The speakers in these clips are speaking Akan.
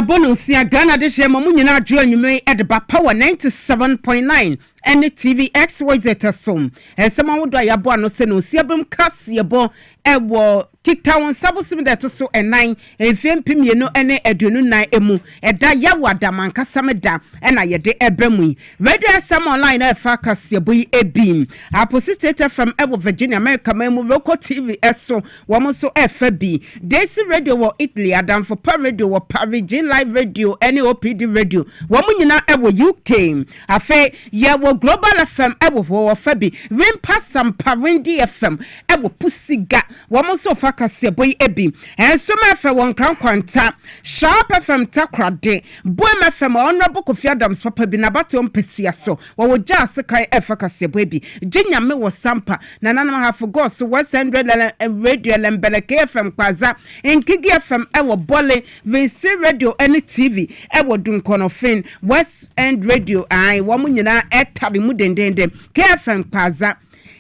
bonus ya Ghana de shema mu nyina adwo anwume e de ba power 97.9 and TV XYZ som esema wodo ya bo ano se no siabem Kasiebo ewo kita won sabosim de to so enan emfempim mienu ene aduonu nan emu eda yawada mankasa meda ena yede ebremu radio SM online e fa Kasiebo yi ebim apostate FM ewo Virginia America memu local TV eso womo so efa bi Desi radio wo Italy adam for pa radio wo Paris live radio ene OPD radio womo nyina ewo UK afa yewo Global FM ewo wo fa bi Wimpa Sampa Windy FM ewo Pusiga womo so fa Kasiebo yi ebim enso ma fa won kran kwanta Sharp FM takrade Boem FM honorable Kofi Adams papa bi na bato mpesia so wo ja sekai efa Kasiebo ebi ginya me wo Sampa na nanam ha forgot so 100 radio lembeleke FM kwaza Nkigi FM ewo Bole Vinci radio any TV ewo Dunkonofin West End radio ai wo mu nyina etare mu dendende KFM kwaza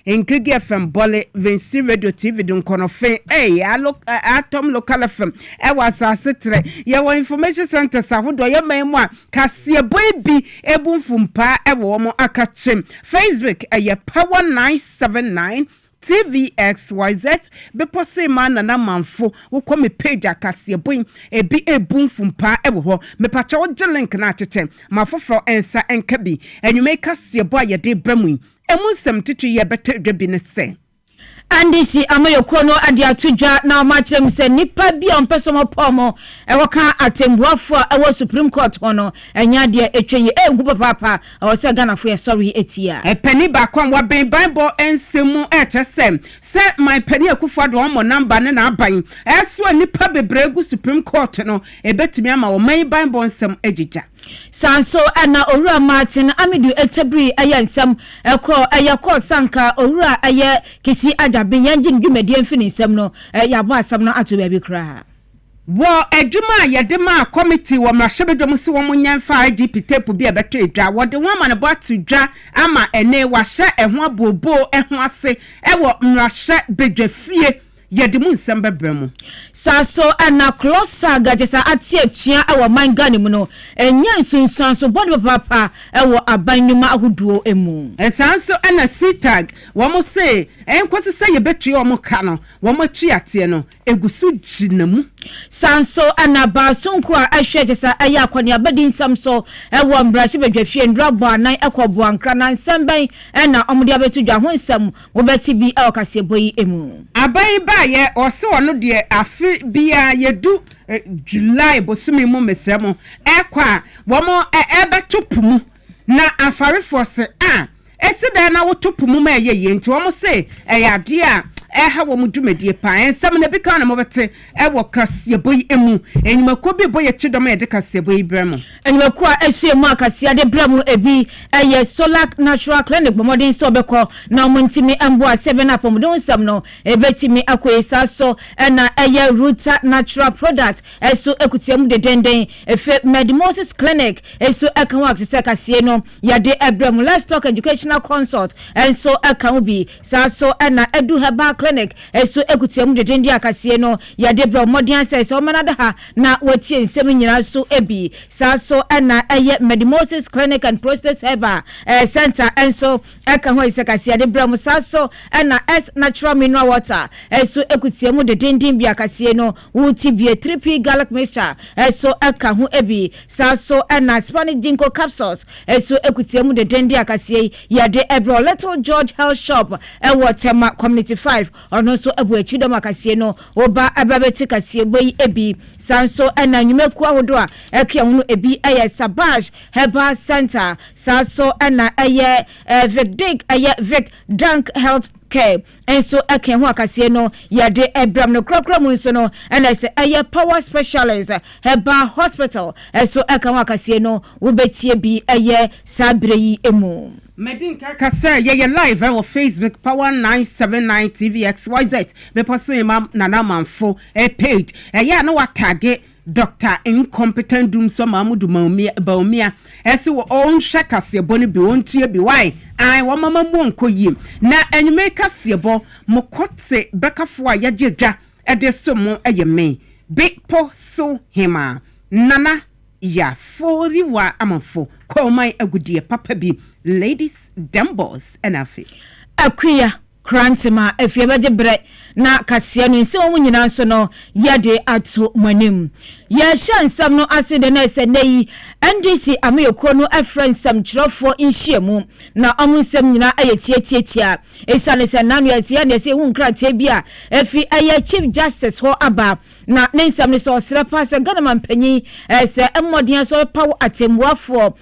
Nkigi FM Bole Vinci radio TV Dunkonofin atom local FM ewo asasetre ye information center sahodo ye memu a Kasiebo bi ebumfumpa ewo mo akachem Facebook eye power 979 TVXYZ be pose man na manfo wo ko me page Kasiebo ebi ebumfumpa ewo ho me pacha wo je link na acheche mafofo ensa enkabi enwume Kasiebo ayede bamu emunsem titu ye beto dwabi ne se Andisi amayokuo no ade atudwa na omachrem se nipa bia ompesomo pomo ewo ka atembuafo ewo Supreme Court hono enya de etweye engu papa o se Ghanafo ye sorry etia epani ba kwa wa ben Bible ensemu etese se my pani akufo do omo number ne na aban eso nipa bebregu Supreme Court no ebetumi ama wo man Bible ensem ejija Sanso ana Owura Martin Amidu Etebri ayansam eko ayako sanka Owura aye kisi ajaben yanjin dwumadi amfini nsam no yabo asam no ato baabi kra wo adwuma yedema committee wo mrahwebedwom se wo munyanfa IGP tape bi abeto edwa wo de wo ma ne bo atudwa ama ene wa hye eho abobo eho ase ewo mrahwe bedwafie yedimu nsem bebremu saso ana CLOGSAG jesa atie tua ewo mangane mu no enya nsunsan so body papa ewo abanyuma ahuduo emu sanso ana CTAG wo mo se enkwose se yebetua wo mo ka no wo mo tuatie no egusu ginamu sanso ana ba sonko a ahwe jesa aya akwani abadi nsam so ewo mbrashi bedwafie ndrabo anan ekobo ankra na nsamban ena omode abetudwa ho nsam wo beti bi ewo Kasiebo yi emu aban ba ye ose wono de afi bia yedu July bosumi mu mesremo ekwa womo ebetopumu na afarefo se esida na wotopumu ma ye nti womo se eyade a eha wo mudwumedie pa ensam na bika na mobete ewo Kasiebo yi emu enyumako bi boye chidom ye de Kasiebo yi bremu enyumako a esuemu akasia de bremu ebi eye solar natural clinic bomodin so beko na omontimi embo a 7 up omodon sam no ebetimi akoyesa so na eye Ruta natural product eso ekutiemu de denden efe Medimosis clinic eso ekan wa se kasie no yade ebremu let's talk educational consult enso ekan bi so na edu heba clinic eso ekutiemu de dendi akasie no yade bro modern sense o manada ha na watie nsem nyina so ebi so na eye Medimosis clinic and prostate herba center enso eka ho isakasie de bro so na S natural mineral water eso ekutiemu de dendi bi akasie no wuti bi 3P garlic mixture eso eka ho ebi so na Spanish ginkgo capsules eso ekutiemu de dendi akasie yade ebro Little George health shop ewo Tema community 5 ono so abu achido makasie no oba ababeti Kasiebo yi ebi sanso na nyumeku awodo a ekia hunu ebi eye Sabash Herbal Center sanso na eye Vic Drunk Health care enso eken ho akasie no yade ebram no krokrom nso no na se eye power specialist Herbal Hospital enso eken ho akasie no wobetie bi eye sabre yi emu Medin Kasa ye live on Facebook Power 979 TVXYZ be person mam nana manfo page ya no watage Dr. Incompetent Doom so Mamudu Baumia esi wo on hwe Kasiebo ni bi wontie bi why ai wo mama mu onko yim na enwume Kasiebo mokote bekafo a yagedwa ede so mo eye me Big Po so hima Nana ya fori wa amafo kwomai agudie papa bi ladies dembos enafi akuya Krantima efiebeje bre na kasia no nse wo nyina so no yade ato manim ya shansam no asede na ese nei NDC ameyoko no afransam kirofo nhyiemu na omunsam nyina ayetietia esane se nanu yatia na ese hu nkrate bia efi aye chief justice ho aba na nensam ne so sra pa se ganama mpanyi ese emmodien so pawo atembuafo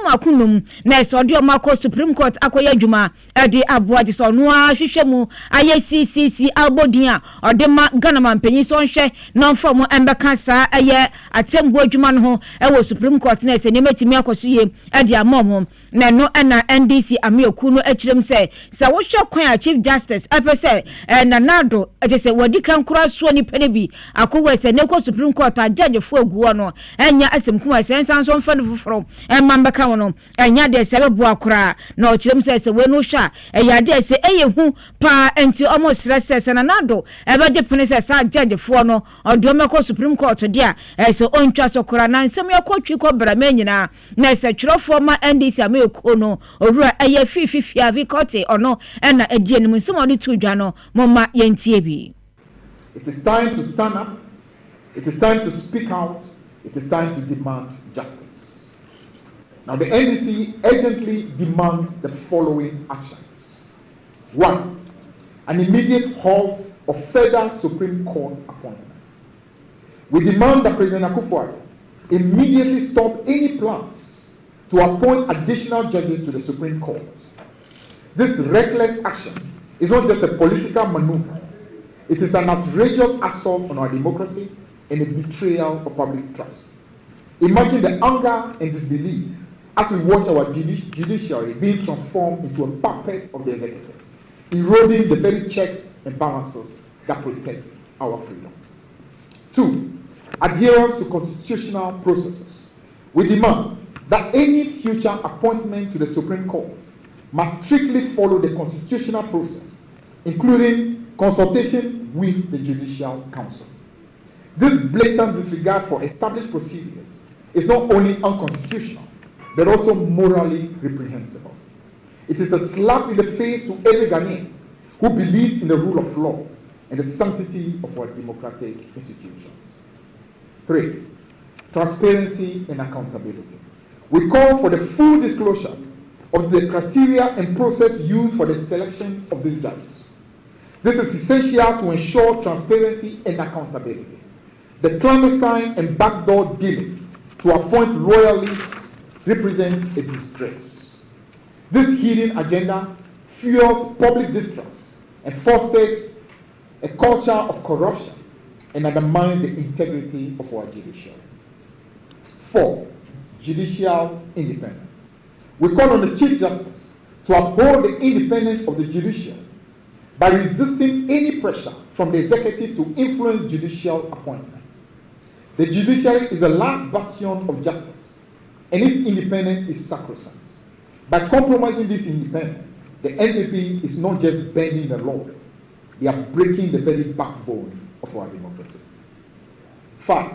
makunum na ese ode omako supreme court akoya adwuma ade aboaje so no hwehwemu aye CCC albodia odema ganama mpanyi so nhwe non form embeka sa aye atembu adwuma no ho ewo supreme court na ese ne metimi akosoye ade amom na no na NDC amioku no akirem se wo hwe kwan a chief justice apese na nado ese wadi kan kura so ni penebi akowe se ne ko supreme court a judge fo aguo no enya asem kuma se nsan so mfa no foforo embeka wono enya de se bebo akura na okirem se we no hwa eya de se eye hu pa enti omo stress na nado ebe de pene se sa judge fo no odomeko supreme court dia ese ontwa sokora na nsem yakotwi ko bra menyina na ese twirofo ma NDC ameko no owura eye fifia vi court ono na edie nim nsem odi tudwa no moma yentie bi. It is time to stand up. It is time to speak out. It is time to demand justice. Now the NDC urgently demands the following actions. 1. An immediate halt of further Supreme Court appointment. We demand that President Akufo-Addo immediately stop any plans to appoint additional judges to the Supreme Court. This reckless action is not just a political maneuver. It is an outrageous assault on our democracy and a betrayal of public trust. Imagine the anger and disbelief as we watch our judiciary being transformed into a puppet of the executive, eroding the very checks and balances that protect our freedom. 2. Adherence to constitutional processes. We demand that any future appointment to the Supreme Court must strictly follow the constitutional process, including consultation with the Judicial Council. This blatant disregard for established procedures is not only unconstitutional, but also morally reprehensible. It is a slap in the face to every Ghanaian who believes in the rule of law and the sanctity of our democratic institutions. 3. Transparency and accountability. We call for the full disclosure of the criteria and process used for the selection of these judges. This is essential to ensure transparency and accountability. The clandestine and backdoor dealings to appoint loyalists represent a disgrace. This hidden agenda fuels public distrust and fosters a culture of corruption and undermines the integrity of our judiciary. 4. Judicial independence. We call on the Chief Justice to uphold the independence of the judiciary by resisting any pressure from the executive to influence judicial appointments. The judiciary is the last bastion of justice, and its independence is sacrosanct. By compromising this independence, the NPP is not just bending the law, they are breaking the very backbone of our democracy. 5.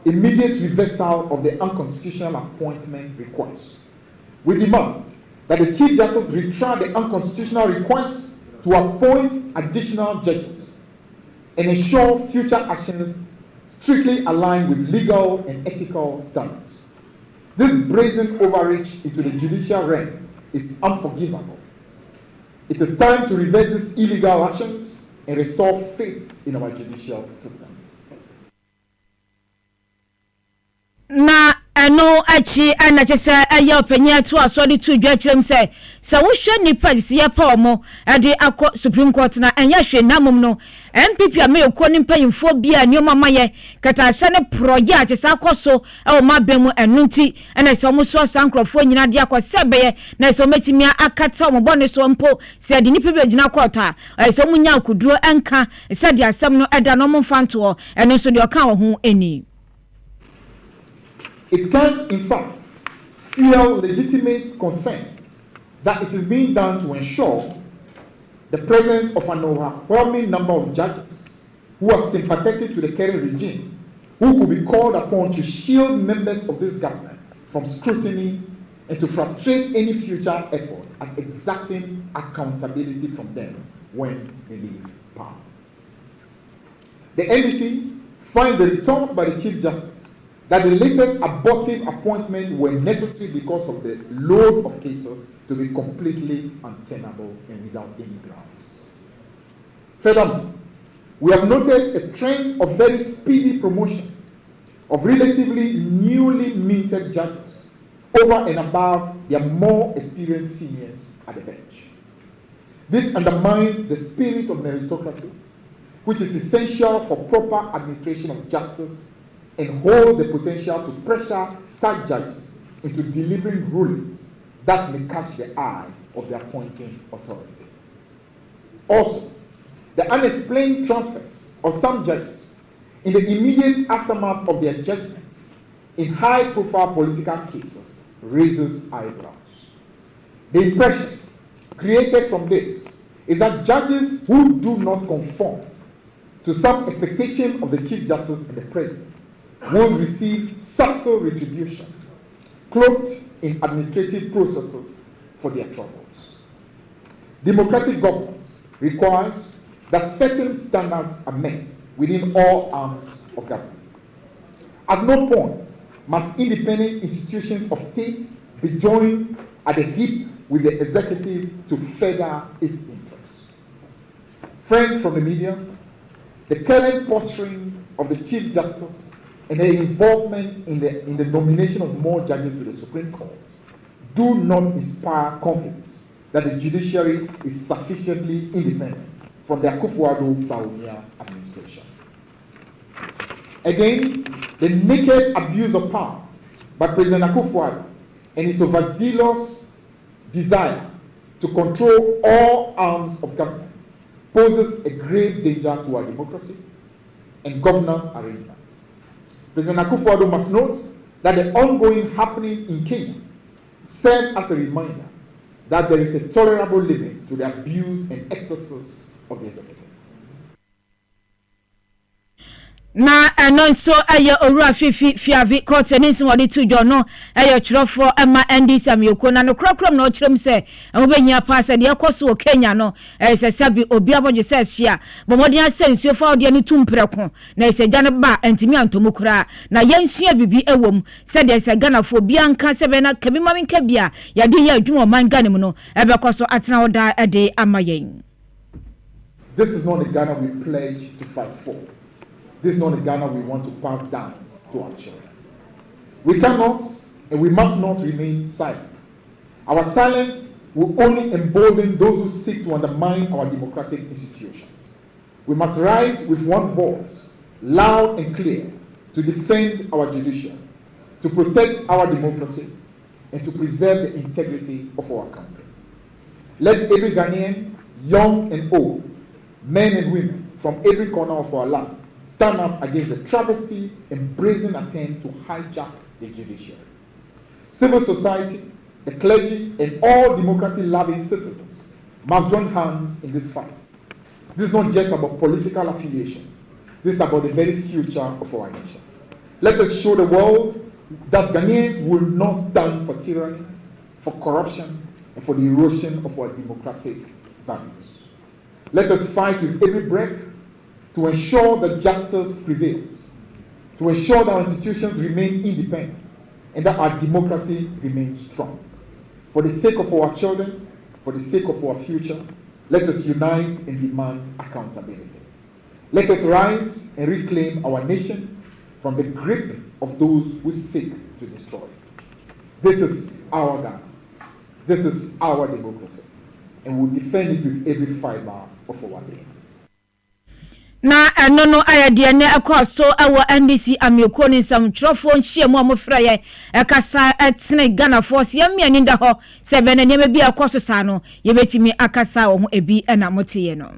Immediate reversal of the unconstitutional appointment request. We demand that the Chief Justice retract the unconstitutional request to appoint additional judges and ensure future actions strictly align with legal and ethical standards. This brazen overreach into the judicial realm is unforgivable. It is time to reverse these illegal actions and restore faith in our judicial system. Na eno achi anachesa aya openya to asodi to dwachirem se wo hwe nipa dise pa omo ade akọ Supreme Court na enya hwe namum no MPP ameyoko ni mpanyimfo bia ni omamaye katase ne project se akoso e o mabemu enunti ena se omo so sankrofo nyina de akosebeye na se ometimi akata omo bone so mpo se de nipa be gina court a se omo nya akuduro enka se de asem no eda no mfanto eno so de oka ho eni. It can, in fact, fuel legitimate concern that it is being done to ensure the presence of an overwhelming number of judges who are sympathetic to the current regime who could be called upon to shield members of this government from scrutiny and to frustrate any future effort at exacting accountability from them when they leave power. The NDC finds the retort by the Chief Justice that the latest abortive appointments were necessary because of the load of cases to be completely untenable and without any grounds. Furthermore, we have noted a trend of very speedy promotion of relatively newly minted judges over and above their more experienced seniors at the bench. This undermines the spirit of meritocracy, which is essential for proper administration of justice and holds the potential to pressure such judges into delivering rulings that may catch the eye of the appointing authority. Also, the unexplained transfers of some judges in the immediate aftermath of their judgments in high-profile political cases raises eyebrows. The impression created from this is that judges who do not conform to some expectation of the Chief Justice and the President will receive subtle retribution cloaked in administrative processes for their troubles. Democratic governance requires that certain standards are met within all arms of government. At no point must independent institutions of states be joined at the hip with the executive to further its interests. Friends from the media, the current posturing of the Chief Justice and her involvement in the nomination of more judges to the Supreme Court do not inspire confidence that the judiciary is sufficiently independent from the Akufo-Addo administration. Again, the naked abuse of power by President Akufo-Addo and his overzealous desire to control all arms of government poses a grave danger to our democracy and governance arrangement. President Akufo-Addo must note that the ongoing happenings in Kenya serve as a reminder that there is a tolerable limit to the abuse and excesses of the executive. Na eno nso aye owura fiavi court eninsi wode to jono aye twerofo ema ndc amyoko na no krokrom na okyerem se obenya pass de ekoso Kenya no se sabi obi abodje se hia bomodin asensuo fa ode ne tumpreko na se gane ba antimi antomukura na yensua bibi ewom se de se ganafo bi anka se be na kabi maminka bia ya de ya adwuma man ganem no ebekoso atena oda ede amayen. This is not the Ghana we pledge to fight for. This is not the Ghana we want to pass down to our children. We cannot and we must not remain silent. Our silence will only embolden those who seek to undermine our democratic institutions. We must rise with one voice, loud and clear, to defend our judiciary, to protect our democracy, and to preserve the integrity of our country. Let every Ghanaian, young and old, men and women from every corner of our land stand up against the travesty and brazen attempt to hijack the judiciary. Civil society, the clergy, and all democracy-loving citizens must join hands in this fight. This is not just about political affiliations. This is about the very future of our nation. Let us show the world that Ghanaians will not stand for tyranny, for corruption, and for the erosion of our democratic values. Let us fight with every breath to ensure that justice prevails, to ensure that our institutions remain independent, and that our democracy remains strong. For the sake of our children, for the sake of our future, let us unite and demand accountability. Let us rise and reclaim our nation from the grip of those who seek to destroy it. This is our Ghana. This is our democracy, and we'll defend it with every fiber of our being. Na enono ayade ne ekoso ewo NDC amyoko ni sam trofo nhyiemu amofra ye ekasa etene Ghana force ye miani nda ho se be na niam bi ekoso sa no ye betimi akasa wo ho ebi na motiye no.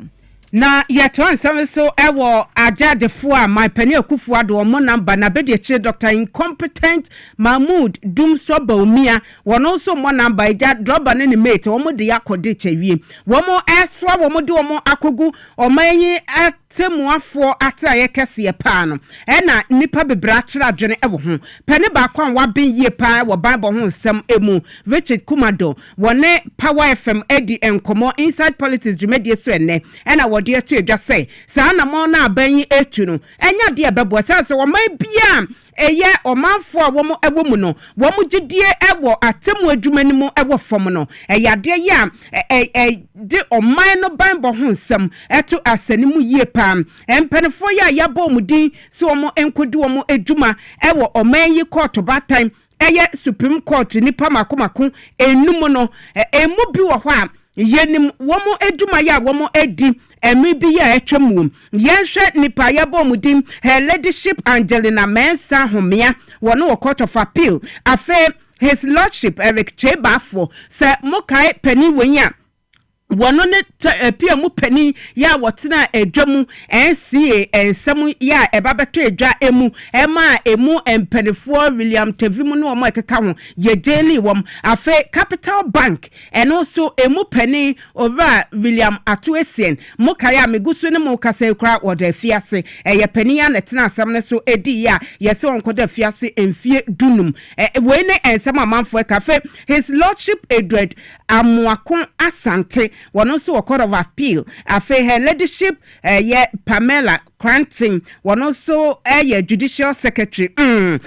na yeto ansam so ewo ajadefo a my penny akufu ado mo number na be de che Dr. Incompetent Mahmood Dumso Baumia wono so mo number eja droba ne mate wo mo de yakode chewie wo mo eswa wo mo de wo mo akogu o manyi atemuafo ataye kese pa no na nipa bebra kira adwene ewo ho penny ba kwa wa ben yie pa wo bible ho nsem emu Richard Kumado wone Power FM edi enkomo inside politics dwumedie so enne na wode etu edwa say saa na mo na aban etu no enya de ebebo say wo man bia eye omanfo a wo mo ewo mu no wo mo gidie ewo atemu adwumani mu ewo fom no eyade ya de oman no banbo ho nsem etu asani mu yie pam empenfo ya yabo mu din so mo enkodi wo mo adwuma ewo oman yi court batan eye Supreme Court nipa makomako enum no emu bi wo ho a yenim womo eduma ya womo edi emi bi ya etwemu yenhwe nipa ya bomudim her ladyship Angelina Mensa Homea wono Court of Appeal afa his lordship Eric Chebafo se mokai pani wenya wono ne pia mu pani ya wotena edwamu NCA ensem ya ebabeto edwa emu emu empenifo William Tevimu no mo ekeka ho ye daily wom afa Capital Bank and also emu pani over William Atuesien mokaya meguso ne mo kasa kura oda fiase ye pani ya netena asam ne so edi ya yese onkoda fiase emfie dunum we ne ensem amanfo kafe his lordship Edward Amuakon Asante one also a Court of Appeal afe her ladyship ye Pamela Cranting one also judicial secretary and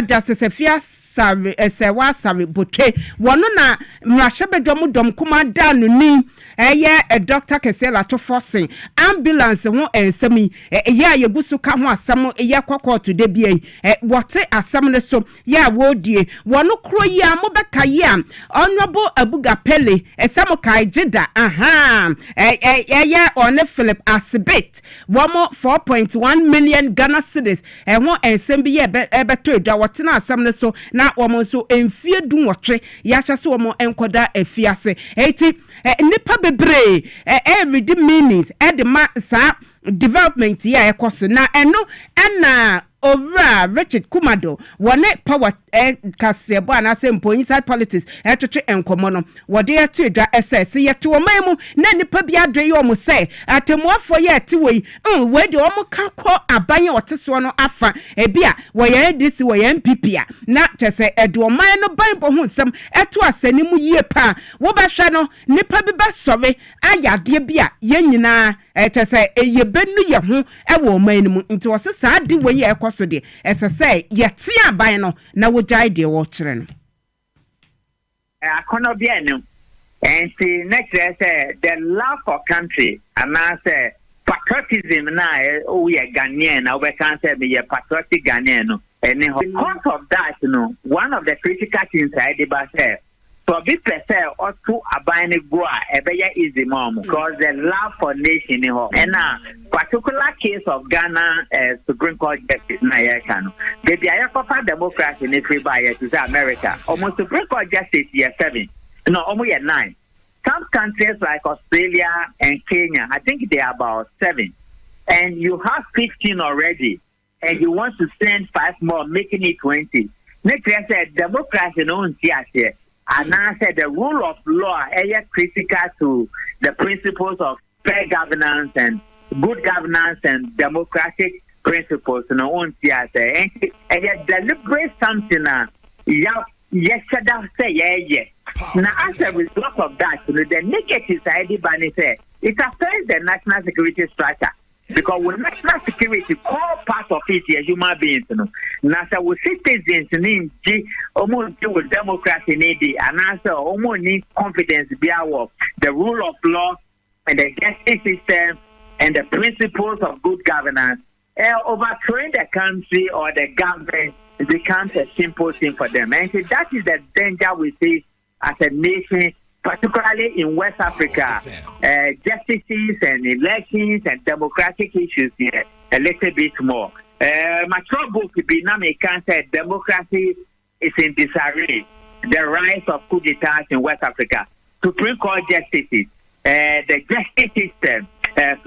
Justice Efia Sewa Sari Bote one na mrashabedomu dom kuma danu ni Dr. Kesela to forcing ambulance won ensemi ye gusu ka ho asam ye kwakwa to de bia wote asam ne so ya wodie wono kro yi amobeka yi am honorable Abuga Pele esamo kai jida on Philip Asibit womo 4.1 million Ghana cedis won ensem bi ye beto edwa wote na asam ne so na womo so emfie dun wotwe ya hye so womo enkoda afiase eti nipa bebre every meanings the ma sa development ya ekoso na eno na over Richard Kumado one Power Kasiebo and Sempo inside politics etwetwe enkomo no wode etu edwa SS yeto omamu na nipa bia dwe yo say atemuafo ye etiwei we de omo kakọ abanye woteso no afa ebia wo ye DC wo ye MPP a na tese edo oman no banbo ho nsem eto asanimu yie pa wo behwe no nipa bi ba sove ayade bia ye nyina tese ye benu ye ho ewo oman mu nti wo se saa de we ye so de say yeti aban no na wo jai de wo kire no akono bia no and see next say the love for country and I say patriotism na o ye Ghanaian na we can say be patriotic Ghanaian no and because of that one of the critical things I did say so be prefer or to abine go a easy mom because the love for nation and particular case of Ghana Supreme Court justice na yakan baby I offer democracy in free by to America almost Supreme Court justice year 7 no almost year 9 some countries like Australia and Kenya I think they are about 7 and you have 15 already and you want to send 5 more making it 20 next year said democracy no here. And I said the rule of law is critical to the principles of fair governance and good governance and democratic principles. You know, and deliberate something. Yes, say. Now, as a result of that, the negative side say it affects the national security structure. Because when national security all part of it as human beings, now so we citizens need almost with democracy needy and also almost need confidence be our the rule of law and the justice system and the principles of good governance. Overthrowing the country or the government becomes a simple thing for them. And so that is the danger we see as a nation, particularly in West Africa, justices and elections and democratic issues here a little bit more. My trouble to be can say democracy is in disarray. The rise of coup d'etats in West Africa, Supreme Court justices, the justice system,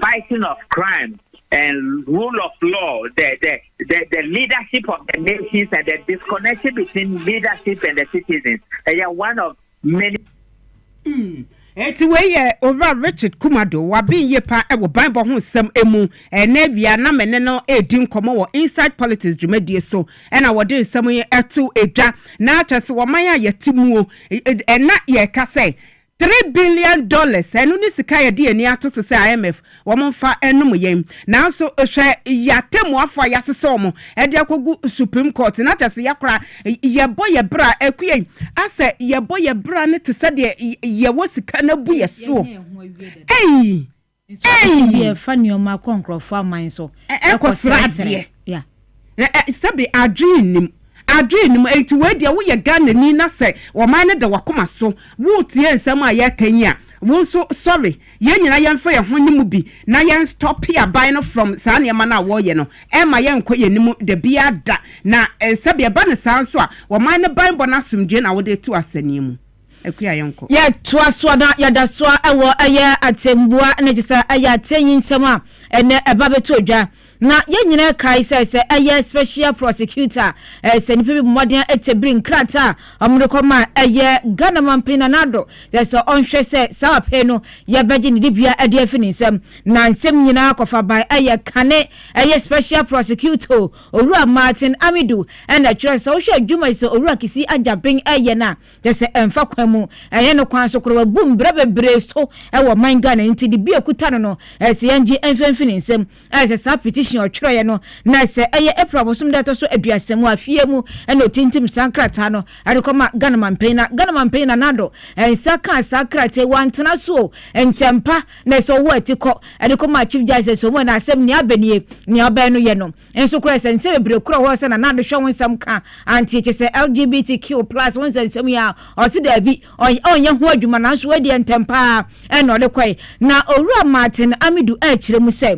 fighting of crime and rule of law, the leadership of the nations and the disconnection between leadership and the citizens. They are one of many. Eti we over Richard Kumado wabi ye pa ewo Bible ho sem emu na bia na mene no edi nkomo wo inside politics dwumadie so na wode nsem ye etu edwa na atase wo man ya yetimu na ye ka say $3 billion enu ni sika ye de ani atoto se IMF wo mfa enum yem na so hwe yatemu afo yasese omo e de akogu Supreme Court na atase yakora ye boye bra akuye ase ye boye bra ne te se de ye wo sika na bu ye so be funny o ma konkrofo aman so e ko srade ya sabe adrenim enti we dia wo ye Ghana ni na se wo man ne da wakoma so wo tie nsam a ye kan ya wo so sorry ye nyina ye mfa ye honyim bi na ye stop here buy no from sa ne ma na wo ye no e ma ye nkɔ ye nimu de bia da na sabe ba ne san so a wo man ne ban bona sumdwe na wo de tu asani mu akuya ye nkɔ ye to aso da ya da so ewo eye atembua ne gisa eye atenyin nsam a ene eba beto odwa na ye nyina kai say eye special prosecutor se ni pebi modern etebrin krata amrekoma eye Ghana mampina nado there's onhwe say sawa pe no ye beje ni dibia ade afini nsam na nsam nyina kofa by eye kane eye special prosecutor Owura Martin Amidu and a church so hwe adwuma se Owura Kisi Ajabin eye na there's emfa kwamu eye no kwan so kro bum brebebre so ewo man Ghana nti dibia kuta no se yanji emfamfini nsam as a petition or try no na se eye eprobosum data so aduasem afie mu na otintim sankrata no adekoma Ghana mampena nado saka sakrate wantena so entempa na so wo atiko adekoma chief justice so mo na asem ni abenie ni aban no ye no enso kura sense bebre kura ho se na nado hwe wonsam ka anti che se LGBTQ+ wonsam ya o se da bi onye ho adwuma na so ade entempa na ole kwai na Owura Martin Amidu kire mu se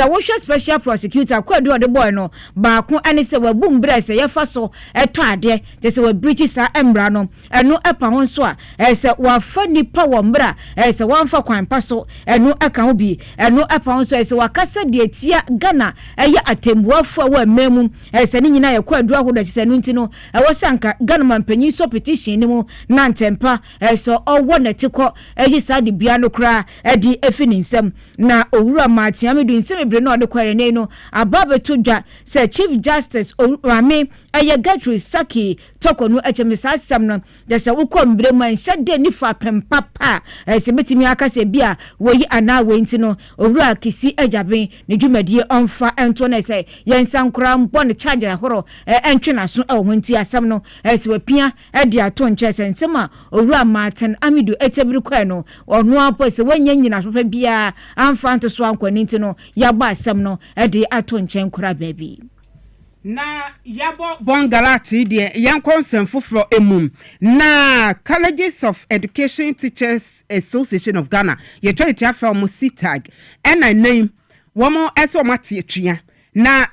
wo hwe special prosecutor kwadu de boy no ba ko ani se wabum bre se ye fa so eto ade te se wa British sa embra no eno epa ho so a se wa fa nipa wo mbra se wa mfa kwan pa so eno aka ho bi eno epa ho so se wa kasa de tia Ghana eye atembuafo wa memu se ni nyina ye kwadu ahodo se no ntino wo sanka Ghana mampanyi so petition ni mu na ntempa so owo na tiko eye sa de bia no kra edi efini nsem na Owura Martin Amidu nsem bre no de kware ne no ababeto dwa se Chief Justice Rami Gertrude Saki tokonu echemisa sam no de se wukom bre man hyade ni fa pempapa se betimi aka se bia woyi ana wenti no Owura Kisi Ajaben ne dwumadie onfa ento na se yensankora mpo ne charge ahoro entwena so ehonti asam no se wapia de ato nche se nsema Owura Martin Amidu etebiri kwa no ono apo se wanya nyina sofa bia amfa nto so ankwani nti no yaba asam no de ato nche nkora baby na yabo bongalati de yankonsem foforo emum na Colleges of Education Teachers Association of Ghana ye charity afel mo CTAG and I name womo eso mate atua na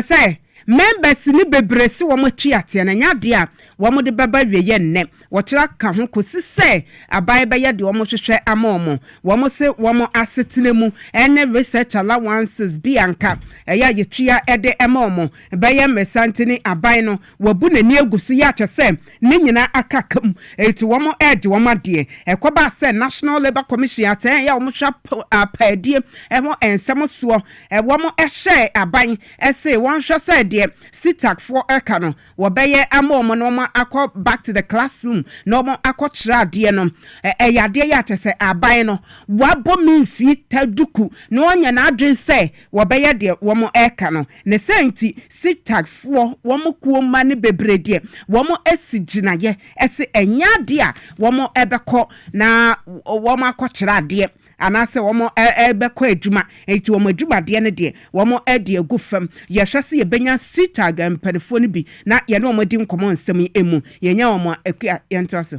say members ni bebrese womo tuate na nyade a womo de baba wiye nne wo kira ka ho kosi se abai be ye de womo hwehwe amomo womo se womo asetene mu ene research allowances bi anka eya yetua ede amomo be ye mesantini abai no wabu nani agusu ya kyese ne nyina akakam eti womo ede womo ade ekoba se National Labour Commission aten ya womo hwa apadie emo ensem so womo ehye abai ese won hwa se de sitak for ekano wo be ye amomo no akọ back to the classroom no mo akọ trade no eyade ya tese aban no wabo minfi taduku no onya na adwen se wo be ye de wo mo eka no ne senti sitak for wo mo kuo ma ne bebrede wo mo esigina ye ese enyade a wo mo ebekọ na wo mo akọ trade anase womo ebekọ adwuma enti womo adwuma de ne de womo ade agufam ye hwese ye benya CTAG mpanefo ne bi na ye ne womo di nkomo nsem emu ye nya womo akua yentase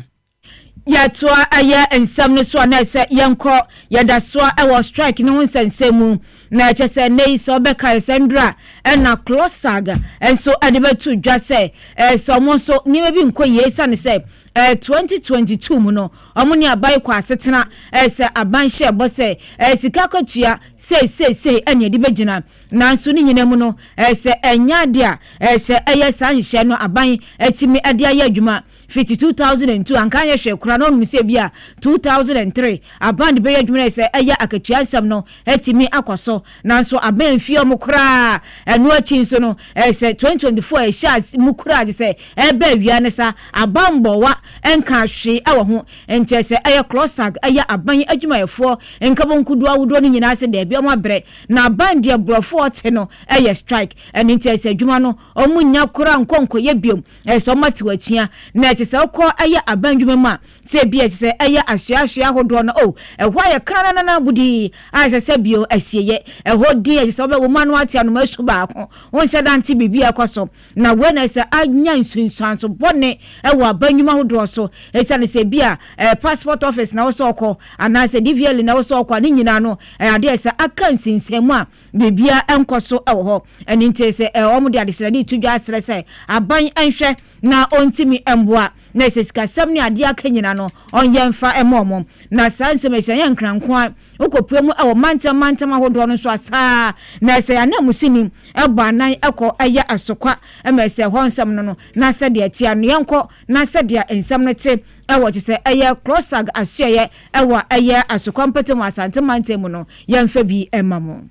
Yatoa aya ensam ne so na se yenko yeda so e strike ne wonsensemu na chese nei so beka esendra na CLOGSAG enso adebetu dwa se so mo so ni bi nko yesa ne se 2022 mu no omuni abai kwa asetena se aban hye bo se sika kotua sei ene de begina nanso ni nyina mu no se enya de a se eye san hye no aban atimi ade aye adwuma 52002 anka ye hwe kura no nmise bia 2003 aban de be adwuma se eye akatua nsam no atimi akoso nanso aban fie mu kura eno achi nso no se 2024 shat mu kura je se ebe wia ne sa aban bowa enka hwe awo ho ente se eye CLOGSAG eye aban adwuma yefo enka bonkudu awudo ni nyina se de bia mo abre na aban de brofo te no eye strike ene ente se adwuma no omunya kura nkonko ye biom se omati wachia na ete se okọ eye aban adwuma ma se bia se eye ahwehwe ahodo no ehwa ye krana na budi a se bio asieye ehodi ete se obe manu ati anu masu ba ko won se danti bibia kwaso na wena se anya nsunsuanso bone ewa aban adwuma ahodo so ete ne se bia passport office na wo so okọ ana se DVL na wo so okọ ni nyina no ade se aka nsinsemu a bibia enkoso ewo ene nte se omude ade se di tudwa asere se aban enhwe na ontimi emboa na se sika sam ni ade aka nyina no onye mfa emomom na sanse me se yankranko ukopuemu ewo mantam ahodo no so asa na se anamusini ebo anan ekọ aya asokwa emese honsam no na se de atia no yenko na se de ensam no te ewo te se aya CLOGSAG asye ewo aya asokwa mpatem asante mantem no yemfa bi emamo.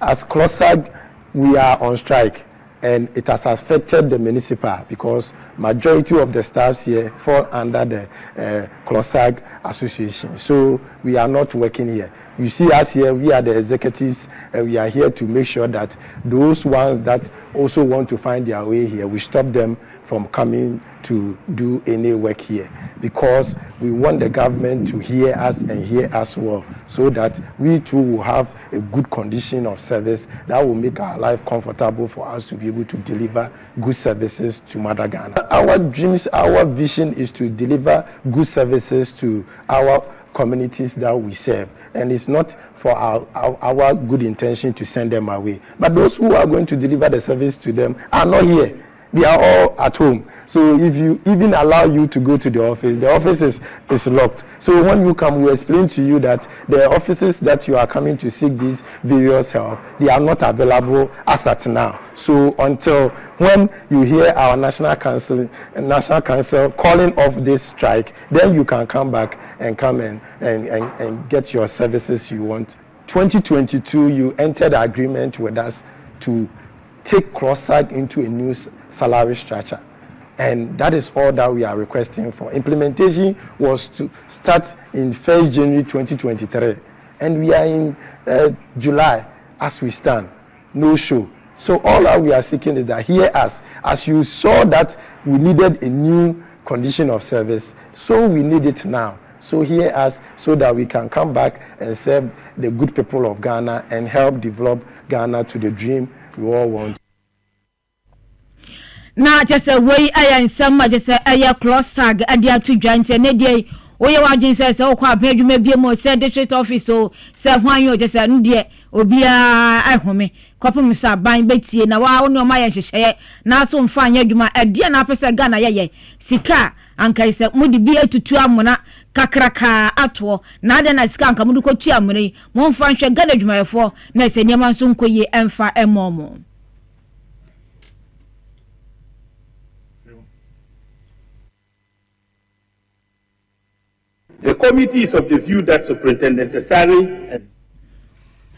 As CLOGSAG, we are on strike, and it has affected the municipal because majority of the staffs here fall under the CLOGSAG association. So we are not working here. You see us here, we are the executives, and we are here to make sure that those ones that also want to find their way here, we stop them from coming to do any work here, because we want the government to hear us and hear us well, so that we too will have a good condition of service that will make our life comfortable for us to be able to deliver good services to Mother Ghana. Our dreams, our vision is to deliver good services to our communities that we serve, and it's not for our good intention to send them away. But those who are going to deliver the service to them are not here. They are all at home. So if you even allow you to go to the office is locked. So when you come, we explain to you that the offices that you are coming to seek these various help, they are not available as at now. So until when you hear our National Council calling off this strike, then you can come back and come and get your services you want. 2022, you entered agreement with us to take CLOGSAG into a new salary structure, and that is all that we are requesting for. Implementation was to start in 1st January 2023, and we are in July as we stand. No show. So all that we are seeking is that hear us. As you saw that we needed a new condition of service, so we need it now. So hear us so that we can come back and serve the good people of Ghana and help develop Ghana to the dream we all want. Na just way aya nsam just aya CLOGSAG adia to dwante ne dey oye wadwen se okwa abadwuma biemo se district office o se hwan just ndie obia ahome kopum sa ban betie na wa woni o ma ye hyehye na so mfa anya adwuma ade na apese Ghana ye sika anka se mudi bi atutu amona kakraka ato na ade na sika anka mudu ko tu amure mo mfa hwe Ghana adwumayefo na se niam nso nkoye emfa emomo. The committee is of the view that Superintendent Tesari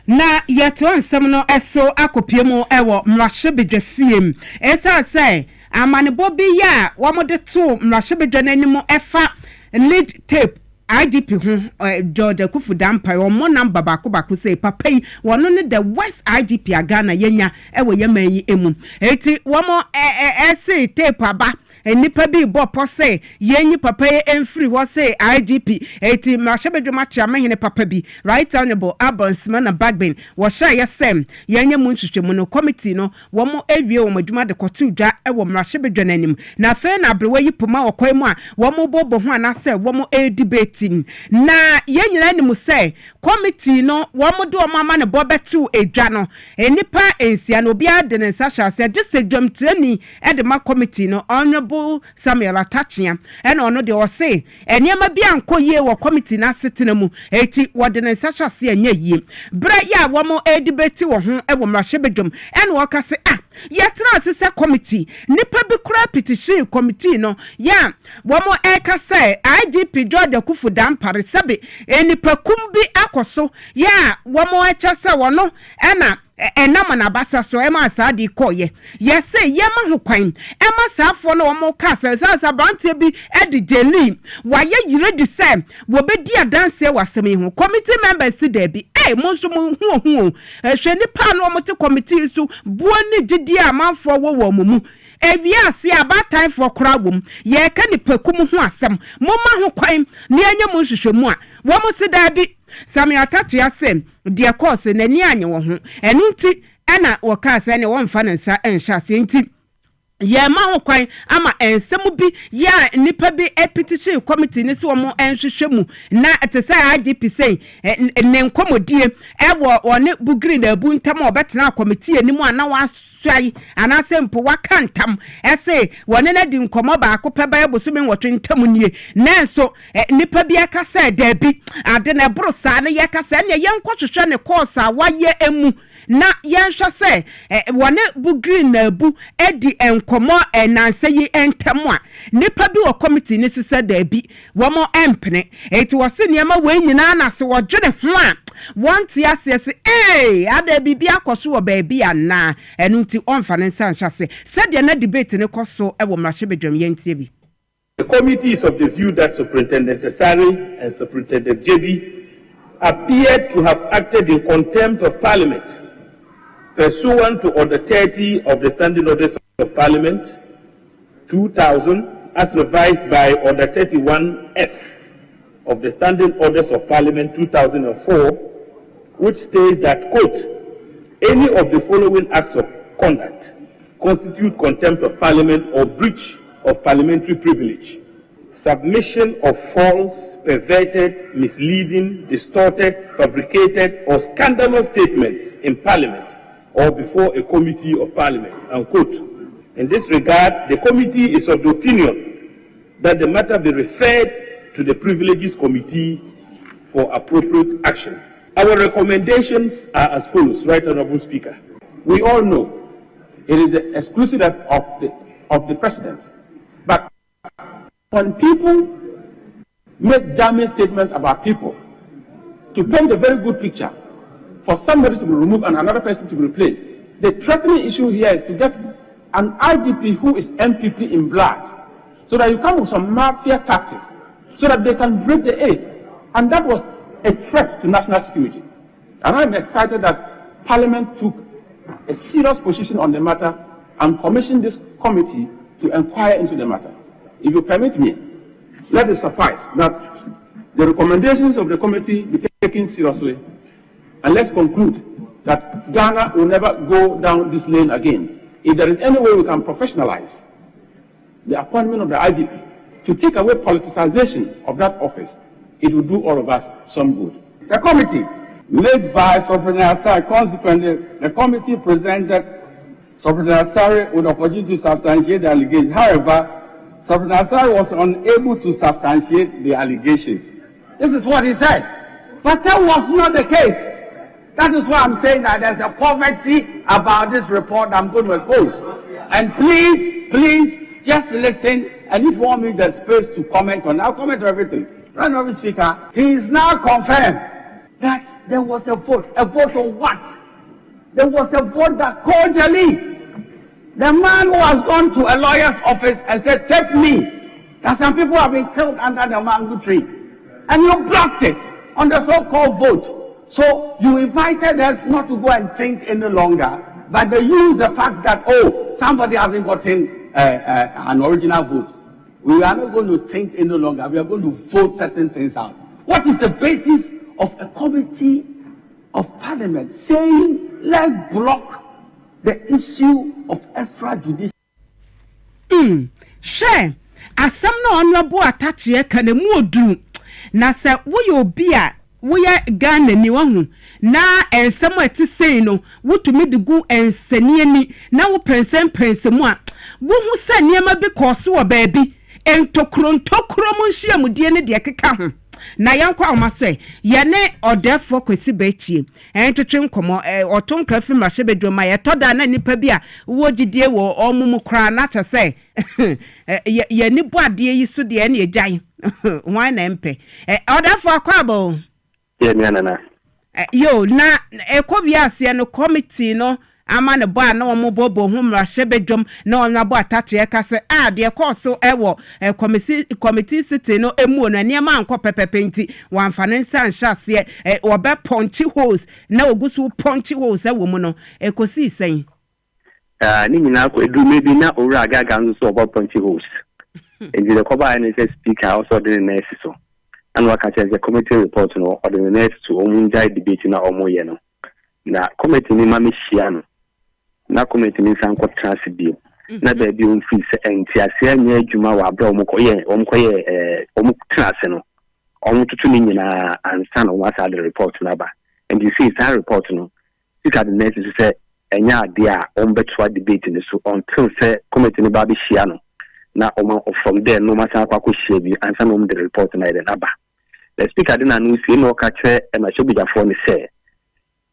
na yeto ansam no eso akopiemu ewo mrahye bedwafiem esa say amanebo bi ya womode to mrahye bedwananimu efa lead tape IGP ho George Kufudampa omo number bako say papa yi wono ne the West IGP Ghana yenya ewo yema yi emu eti womo ese tape aba enipa bi bo pose yenyi papa ye emfiri ho say IGP eti mrashebedwuma chiamahene papa bi right honorable Abonsman na Bagbin wo sha yesem yenye mu nhwehwemu no committee no wo mo ewie wo madwuma de kotu dwa e wo mrashebedwa nanim na fe na abrewa yi poma wo kwai mu a wo mo bobo ho ana say wo mo debate na yenyina nim say committee no wo mo do mo ama ne bobetu edwa no enipa ensia no bia de ne nsa sha say just dwamtrani e de ma committee no honorable Samuel Atachia and ono de o say eniema bia ankoye wo committee na setena mu eti wo de ne nsa sha say anya yie bra ya wo mo debate wo ho e wo mrashebedwum and wo ka say yetna asese committee nipa bi kura petition committee no ya wo mo ka say IGP George Akufu Dampare sabe enipa kumbi akoso ya wo mo echa say wo no ena enama na basa so ema asadi koye yese yema ho kwan ema safo no wo ka sa brante bi edi jeli waye yire di se wo bedi adanse wasem ho committee members de bi mo nso mo hu hwe ni pa no mo te committee so buoni gidi amanfo wo mu Evia si abatan for crowdum, ye can ni pekum ho asem, momma ho kwan, ni anya mo nhwehwemu a, wo mo se da bi, Sami Atatu asem, de course na ni anya wo ho, enu nti, ena wo ka se ne wo mfa nsa enhya se nti. Ye ma ho kwan ama ensemu bi ya nipa bi petition committee ni so mo enhwehwemu na etese IGP say ne nkomodie ewo one bugri na bu ntam obetena committee ani mu ana wasai ana sempo wakantam ese wone na di nkomo ba akopɛ ba ebosume nwotwe ntam nie nanso nipa bi aka say da bi ade na bro sa ne ye ka say ne ye nkwohwehwe ne course a waye emu na yenhwa say wone bugri na bu edi komo enanse yi entamwa nipa bi wo committee ni so da bi wo mo empene eti wo se niam we nyina na se wo dwene ho a want yasese ada bibia akoso wo ba bi ana enu nti onfa ne nsa nhase se de na debate ne koso e wo mrashebedwam yentie bi. The committee is of the view that Superintendent Tesari and Superintendent JB appeared to have acted in contempt of Parliament pursuant to Order 30 of the Standing Orders of Parliament 2000 as revised by Order 31F of the Standing Orders of Parliament 2004, which states that, quote, any of the following acts of conduct constitute contempt of Parliament or breach of parliamentary privilege: submission of false, perverted, misleading, distorted, fabricated, or scandalous statements in Parliament or before a committee of Parliament, unquote. In this regard, the committee is of the opinion that the matter be referred to the Privileges Committee for appropriate action. Our recommendations are as follows, Right Honourable Speaker. We all know it is the exclusive of the President. But when people make damning statements about people to paint a very good picture for somebody to be removed and another person to be replaced, the threatening issue here is to get an IGP who is MPP in blood, so that you come with some mafia tactics, so that they can break the aid. And that was a threat to national security. And I'm excited that Parliament took a serious position on the matter and commissioned this committee to inquire into the matter. If you permit me, let it suffice that the recommendations of the committee be taken seriously, and let's conclude that Ghana will never go down this lane again. If there is any way we can professionalize the appointment of the IGP to take away politicization of that office, it will do all of us some good. The committee, led by Superintendent Asari, consequently, the committee presented Superintendent Asari with the opportunity to substantiate the allegations. However, Superintendent Asari was unable to substantiate the allegations. This is what he said. But that was not the case. That is why I'm saying that there's a poverty about this report I'm going to expose. And please, just listen. And if you want me the space to comment on, I'll comment on everything. Right now, Speaker, he is now confirmed that there was a vote. A vote on what? There was a vote that cordially, the man who has gone to a lawyer's office and said, take me, that some people have been killed under the mango tree. And you blocked it on the so-called vote. So you invited us not to go and think any longer, but they use the fact that, oh, somebody hasn't gotten an original vote. We are not going to think any longer. We are going to vote certain things out. What is the basis of a committee of parliament saying let's block the issue of extrajudicial? Sure. Asam no honorable attach ye kan mu odu. Na se wo ye obi a wo ye Ghana ni wahu. Na ensem ati sei no wotumi de gu ensani ani na wo pensem mu a wo hu se niema bi koso wo baabi entokro mu nhia mudie ne de keka ho. Na yankwa omase ye ne odefo kwesi bechie entwetwe nkomo otonka fi mrahye bedwoma ye toda na nipa bi a wo gidie wo omumu kra na chese ye ni boade yi so de na egyan wan na mpe odefo akwabo ye mi anana yo na ekobia ase no committee no ama ne boa na omo bobo hu mrahye bedwom na onwa bo atache ka se de course ewo committee sitting no emu no niam anko pepepenti wamfa ne nsa nhase obe punchy holes na ogusu punchy holes ewo mu no ekosi sen ni nyina ko edu mebi na owura agaga nso so obo punchy holes eji the cover and say speaker also the next so and waka che the committee report no or the next to omunjai debate na omoye no na committee ni ma mehia no na committee ni san ko transibio na da bi on fi se enti ase anya adwuma wa abra omkoye omtrase no omututu ni nyina ansa no wasa the report na ba and you see that report no speaker the next say enya ade a ombetwa debate ni so until say committee ni ba bi hia no na from there no masa kwa ko hia bi ansa no the report na ide na ba the speaker didn't announce no ka che e ma shobija for me say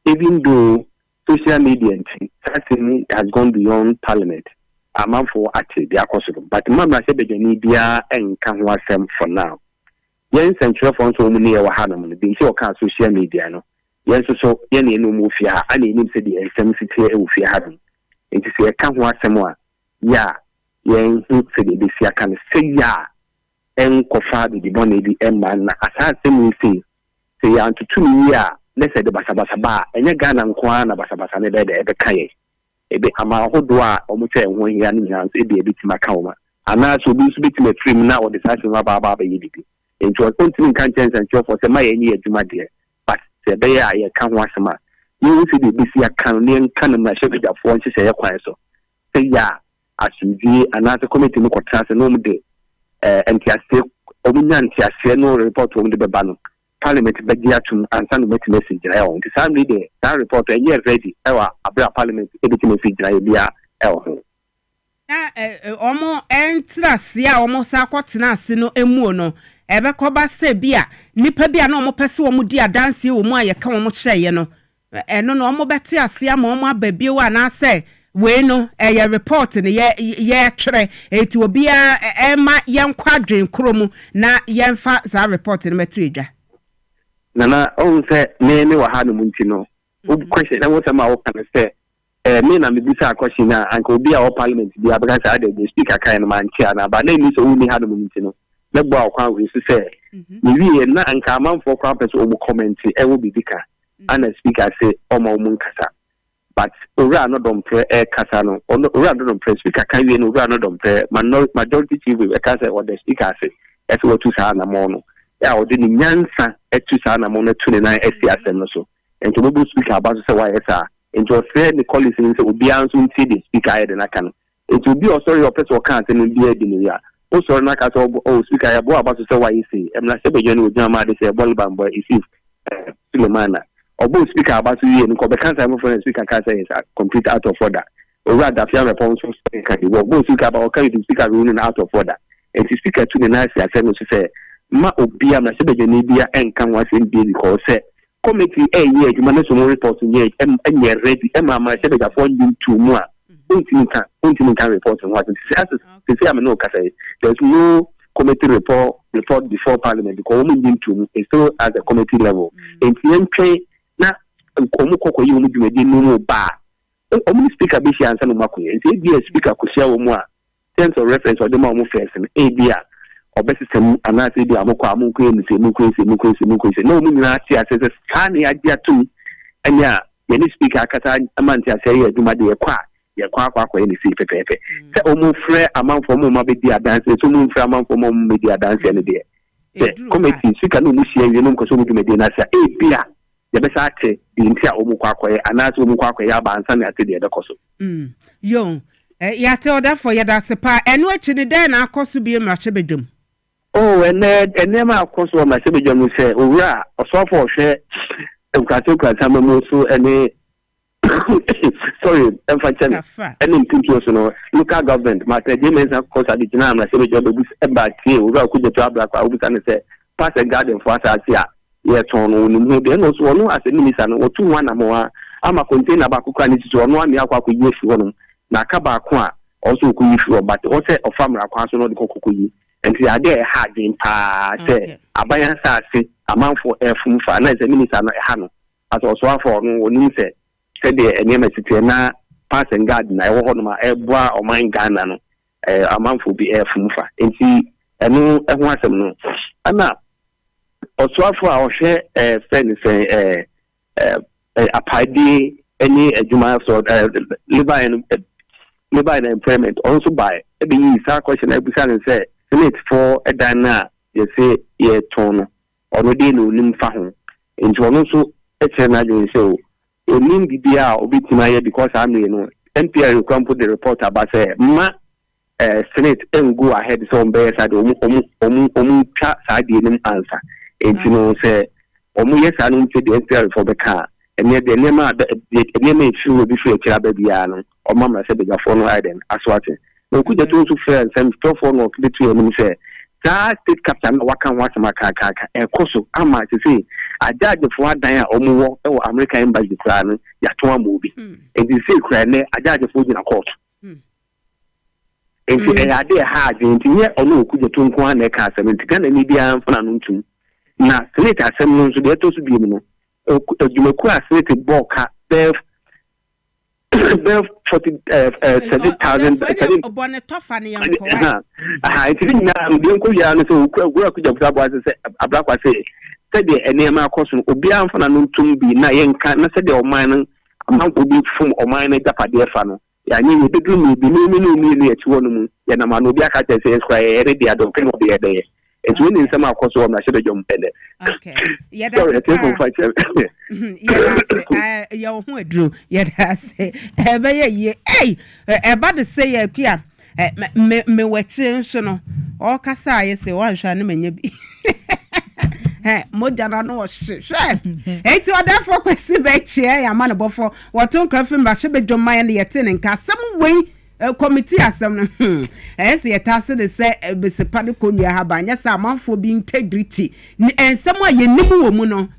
even though social media certainly has gone beyond parliament, a man for actually they are possible. But Mama said the media and can was them for now. Yes, and sure for so many our Hanam, the show can social media no. Yes, so any no move here, and in said the SMCT if you haven't. It is a can was someone. Yeah, yen who said this year can say yeah, and cofa the money the man as I say to 2 years. Let's say the basabasaba enye Ghana nkwa na basabasa ne be de ebe kaye ebe ama hodo a omuche enho hia ni nyanso ebe ebitima kaoma ana so bi so bitima trim na o de sase ma ba yibibi enti o continue kan chance and for say my enye adwuma de but se be ya ye kan ho asema you see the bisi akan ne kan na shebija fo nche se ye kwan so say ya asumdie ana se committee no kwatra se no mu de enti ase omunya enti ase no report o mu de beba no Parliament begiatum and some message on the same day that report a year ready our Parliament editing message bia na omo entrase a omo sakotena ase no emu no ebe koba se bia nipa bia na omo pese omo di adanse wo mu aye ka omo hyeye no eno no omo bete ase ama omo ababie wa na se we no ye report ne ye twere eti obi a ema ye nkwadwen kromu na ye mfa za report ne metredwa Nana, oh, say, me wa hanu muntino. Question, I want to say, me na mibisa question na anko bi a parliament bi abaka say the speaker kind man chair na but name is only hanu muntino. Le bo akwa we say, me wi na anka man for kwa person omo comment e wo bibika. And the speaker say omo kasa. But ora no don pre kasa no. Ora no don pre speaker kan wi no ora no don pre majority chief we kasa or the speaker say. Ese wo tu sa na mo no. Ya o de ni nyansa etu sa na mo na 29 SCSM no so ento bo speaker about say why esa ento say the colleagues say obi anso nti the speaker head na kan ento obi o sorry o person kan say no bi e di ni ya o sorry na ka so o speaker ya bo about say why say em na say be jeni ojan ma de say ball bambo isi Sulemana obo speaker about you ni ko be kan say mo for speaker kan say is complete out of order o rather fear response speaker the bo speaker about can the speaker running out of order and the speaker to the nice say no say ma obi am na se be ni bia enkan wasem bi because say committee ye adwuma na so report nye enye ready e ma se be da for ndum tu mu a untin kan report what say am no ka say there's no committee report before parliament because we ndum tu is still at the committee level and yen na komu kokko yi omu dwumadi no mu ba omu speaker be shi ansa no makoye and be speaker ko share wo mu a sense of reference or the ma omu first e bia obesisem anase di amoko amunko emse munko no mu nyina ati asese sane adia tu anya ye ni speaker akata amanti aseye aduma de kwa ye kwa ni si pepepe se omu frɛ amanfo mu ma be di adanse so mu frɛ amanfo mu be di adanse ne de se committee sika no mu hia wienum ko so mu dwumadi na sa bia ye be sa ate di ntia omu kwa anaso omu kwa ya ba ansa na ate de koso yo ya te order for ya da sepa enu achi ne den na akoso bi ma hye bedwum ene ma akoso ma hye bedwum se owura osofo hwe ukate mamu so ene sorry emphasis any thinking so no local government matter dey mention cause at the general na say job be eba tie owura ku je to abra kwa obusa ne say pass a garden for asase a ye ton no mu de no so no as a minister no otu one na mo ama container ba ku kwa ni so no ami akwa ko yi fi wono na ka ba ko a also ku yi fi but o say of family akwa so no de kokoko yi enti ade ha din pa say abayan sase amanfo efum fa na say minister no ha no as also afọ no oni say de enema site na pass and guard na ewo ho no ma eboa o man Ghana no amanfo bi efumfa enti enu eho asem no ana osuafo a ohwe friend say apide any adwuma so labor and employment also by e be yi sa question e busa ne say senate for edana ye say ye ton ono de no nim fa ho enti ono so e che na jo say onim bibia obitima ye because I'm no NPR can put the report about say ma senate and go ahead so be side omu twa side nim answer and you know say omu yes anu to the NPR for the car and the nema issue be free kira bia no o mama say be for no iden aswate no ku je to fair and for no the two nim say that state captain wakan wasama kaka ekoso ama to say ajaje fo adan a omuwo e wo American embassy kra no ya to amobi and the say kra ne ajaje fo gina court and say ade ha agent nye ono okuje to nko an e ka asem Ghana ni bia mfana no ntum na senate asem no so de to so bi mu no adwumaku a senate boka bev 40,000 obone tofa ne yanko wa iti ni na de nko ya no so ogura kuja kuta bo ase abrakwa se de enema akoso obi amfana no ntum bi na yenka na se de oman no amanko bi fum oman no japade fa no ya nyi we bedu mi bi no ya chiwo no mu ya na ma no bi aka tese square ready adon kan obi ya de it's when in some akoso na se de jom pende okay ya da ya ho adru ya da se ebe ye eba de se ya kia me wechi nso no o kasa aye se wan hwa ne manya bi moja na no hwe enti odafo kwesi be chie ya ma ne bofo woton krafi mba hwe be dwoma ne yete ne nka asem wei committee asem no ese yetase de se besepa de konua ha ba nya sa amanfo bi integrity ensem a yenim wo mu no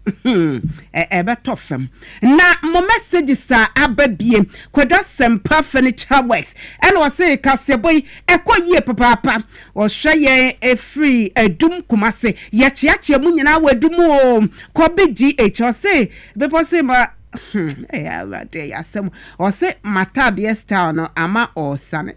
ebe tofem na mo message sa ababie kwada sempa furniture works and was say Kasiebo ekoyie papa o hweye free edum kumase ye chiachia mu nyina wadum o ko be gh o say be say ma ya sem o se matade style no ama o sane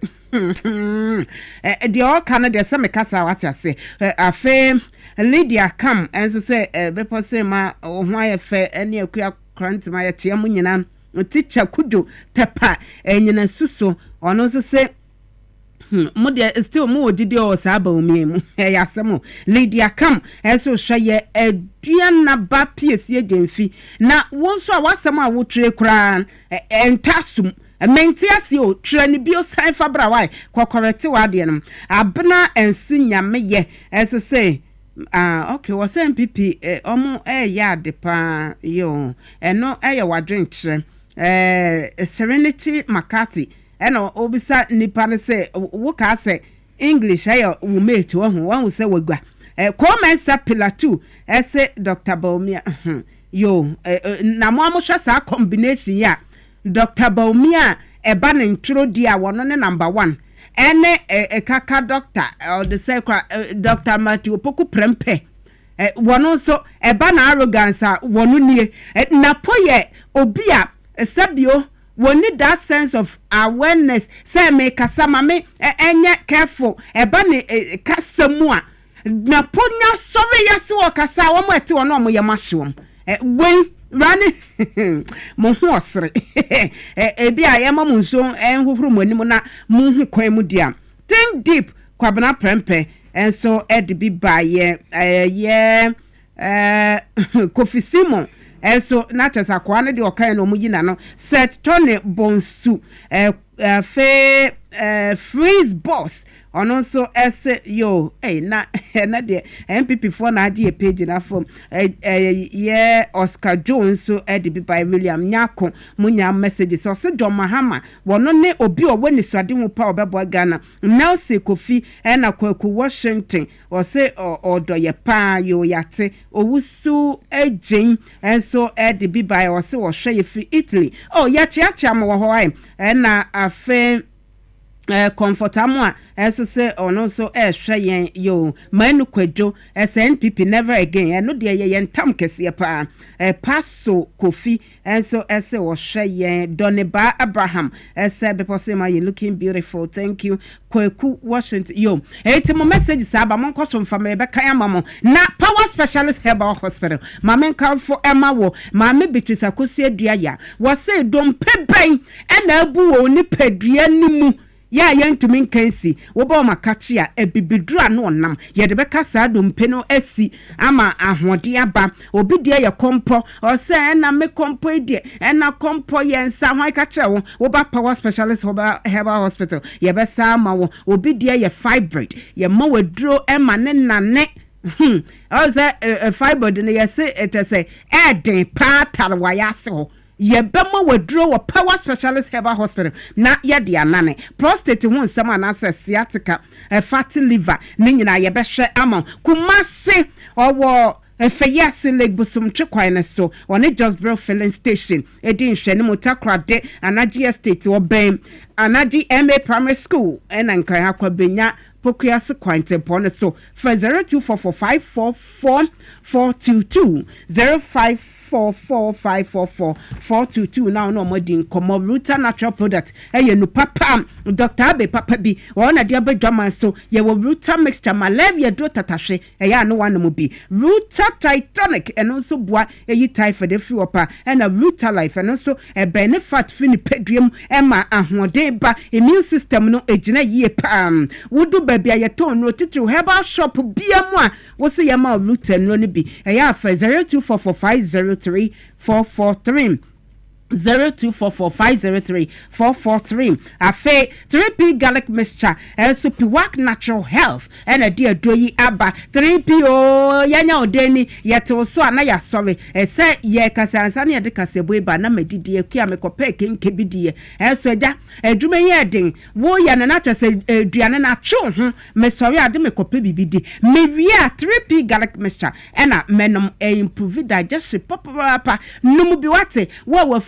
de o kana de se mekasa wata se afe Lydia come enso se be se ma o ho ayefe ene akua krant ma ye tia mu nyina teacher kudo pepa enyina suso ono se mo de still mo odidi o saba omiemu ya semo Lydia come eso hweye aduana ba piesie gemfi na wonso a wasem a wotwe kura entasum mentiasi o trani bio san fabra wai kokorete wade no abna ensinyame ye eso say okay was MPP omo ya de pa yo eno ye wadwen kire Serenity McCarthy eno obisa nipa ne se wo ka se English ayo wo mate wo se wagwa comment sa pillar 2 ese Dr. Baumia yo na mo amhwa sa combination ya Dr. Baumia eba ne ntro dia wono ne number 1 ene kaka doctor or the secret Dr. Matthew Poku Prempe wono so eba na arrogance wono nie na poye obia sabio we need that sense of awareness say me kasama me enye careful eba ne kasamu na ponya sorry yesi wo kasa wo mo ete wo no mo ye mahwom we rani mo ho osre ebi ayema mo nso enhohoro mo anim na mo hu kwan mu dia think deep kwabena prempe enso edibi baye Kofi Simon enso na chesa kwa ne de okan no muyi na no set Tony Bonsu freeze boss ono so ese yo na de MPP for na de page na form Oscar Jones so edibi by William Nyako munya messages so se John Mahama wono ne obi oboni swade hu pa obebo Ghana Nelson Kofi na Kwaku Washington o se odo ye pa yo yate owusu ejin enso edibi by o se wo hwe ye fi Italy ya chia mo wo ho na afe comfortamo eso se ono so hwe yen yo manu kwadwo SNPP never again no de ye ntam kese pa paso Kofi enso ese wo hwe yen Doneba Abraham ese beposema you looking beautiful thank you Kwaku Washington yo mo message saba mon koso mfama be kan amamo na power specialist herbal hospital mamen kan for Emma wo mame Beatrice Akosi adua ya wo se dom peben na abu wo ni padua nimu ya yentumi nkansi wo ba makachi a ebibidura no onam ye de beka saa dompe no asi ama ahode aba obi de ye kompo o se na me kompo de na kompo ye nsa hwan ka kire wo ba power specialist herbal hospital ye be saa ma wo obi de ye fibroid ye ma waduro ema ne nane o se fibroid ne ye se etese eden pa tarwa ya se ho ye bema waduro wo power specialist herbal hospital na ye de anane prostate hu nsam anase sciatica fatty liver ne nyina ye behwe amon kumase owo efeyase leg busum twekwan ne so one just bro filling station edin hwe ne motakrade anaji estate obem anaji MA primary school enankan akwa benya Pokuas Quinte Bonnet so for 0244544422 0544544422 now no more din komo Ruta natural product no papa Dr. Abe papa bi ona dia bedwama so ye wo Ruta mixture malaria do tatashe no one mo bi Ruta Titanic and so boa typhoid free opa and a Ruta life and so a benefit fini pedrium emma ahode ba immune system no ejina ye pam wodu baby aye ton no titru herbal shop bia mo a wo se ye ma Ruta no ni bi fa 0244503443 0244503443 afe 3P garlic mixture also Piwak natural health and a dear doyi aba 3P yanya odeni yeto so ana ya sorry say ye kasansa na de Kasiebo ba na medidi akua mekope kenke bidie also ja adwuma ye den wo ya na chase aduane na twu ho me sorry ade mekope bibidi me wia 3P garlic mixture and a menom improve digestion papa numu bi wate wo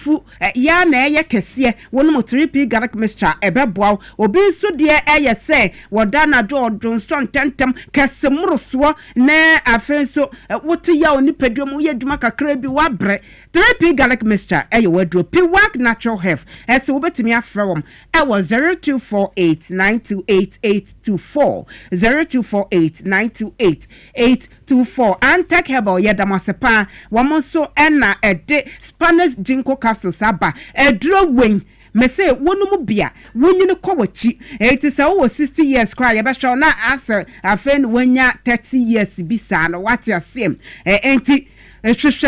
ya na eye kese wonu mo 3P garlic mixture ebeboa obi nso de eye se woda na do Johnston tentem kese moroso na afenso wote ya oni pedwom ye dwuma kakra bi wabre 3P garlic mixture eye wadro Piwak natural health ese wobetimi afrewom e wo 0248928824 0248928824 Antec herbal ye damasepa womonso ena ede Spanish ginkgo capsules aba edro wen me say wonu mu bia wonyine kwachi eti say wo 60 years cry ye be show na asa afen wonya 30 years bisa no what you see enti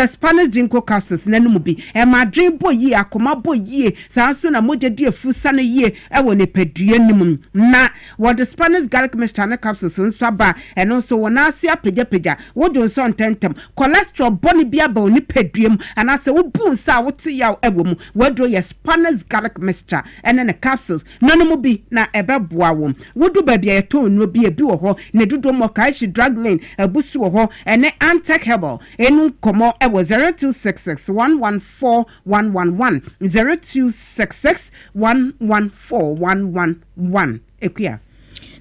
Spanish ginkgo capsules nanum bi madwen boyi akoma boyi sanso na mogedi afusa na ye ewo ne padua nim na what Spanish garlic mixture na capsules nso ba eno so wona ase apagya wo Johnston tentem cholesterol boni bia ba oni paduam anase wo bunsa wote yaw ewo mu wadro ye Spanish garlic mixture ene ne capsules nanum bi na ebeboa wo wodu ba bia yeto no bi ebi wo ho ne dodo mo kai drug lane abusu wo ho ene Antec herbal enu komo e was 0266114111 0266114111 ekia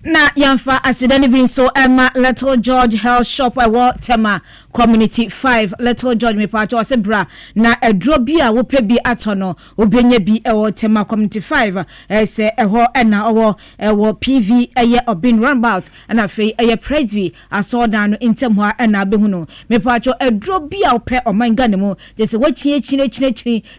na yamfa asidani bin so Emma Little George Health Shop I want tema community 5 Little George me pacho ose bra na edro bi a wo pe bi atono obenye bi ewo tema community 5 se eho na owo PV eye obin runabout na fe eye presby asodan no intem ho na behuno me pacho edro bi a wo pe omanga ne mu je se wachie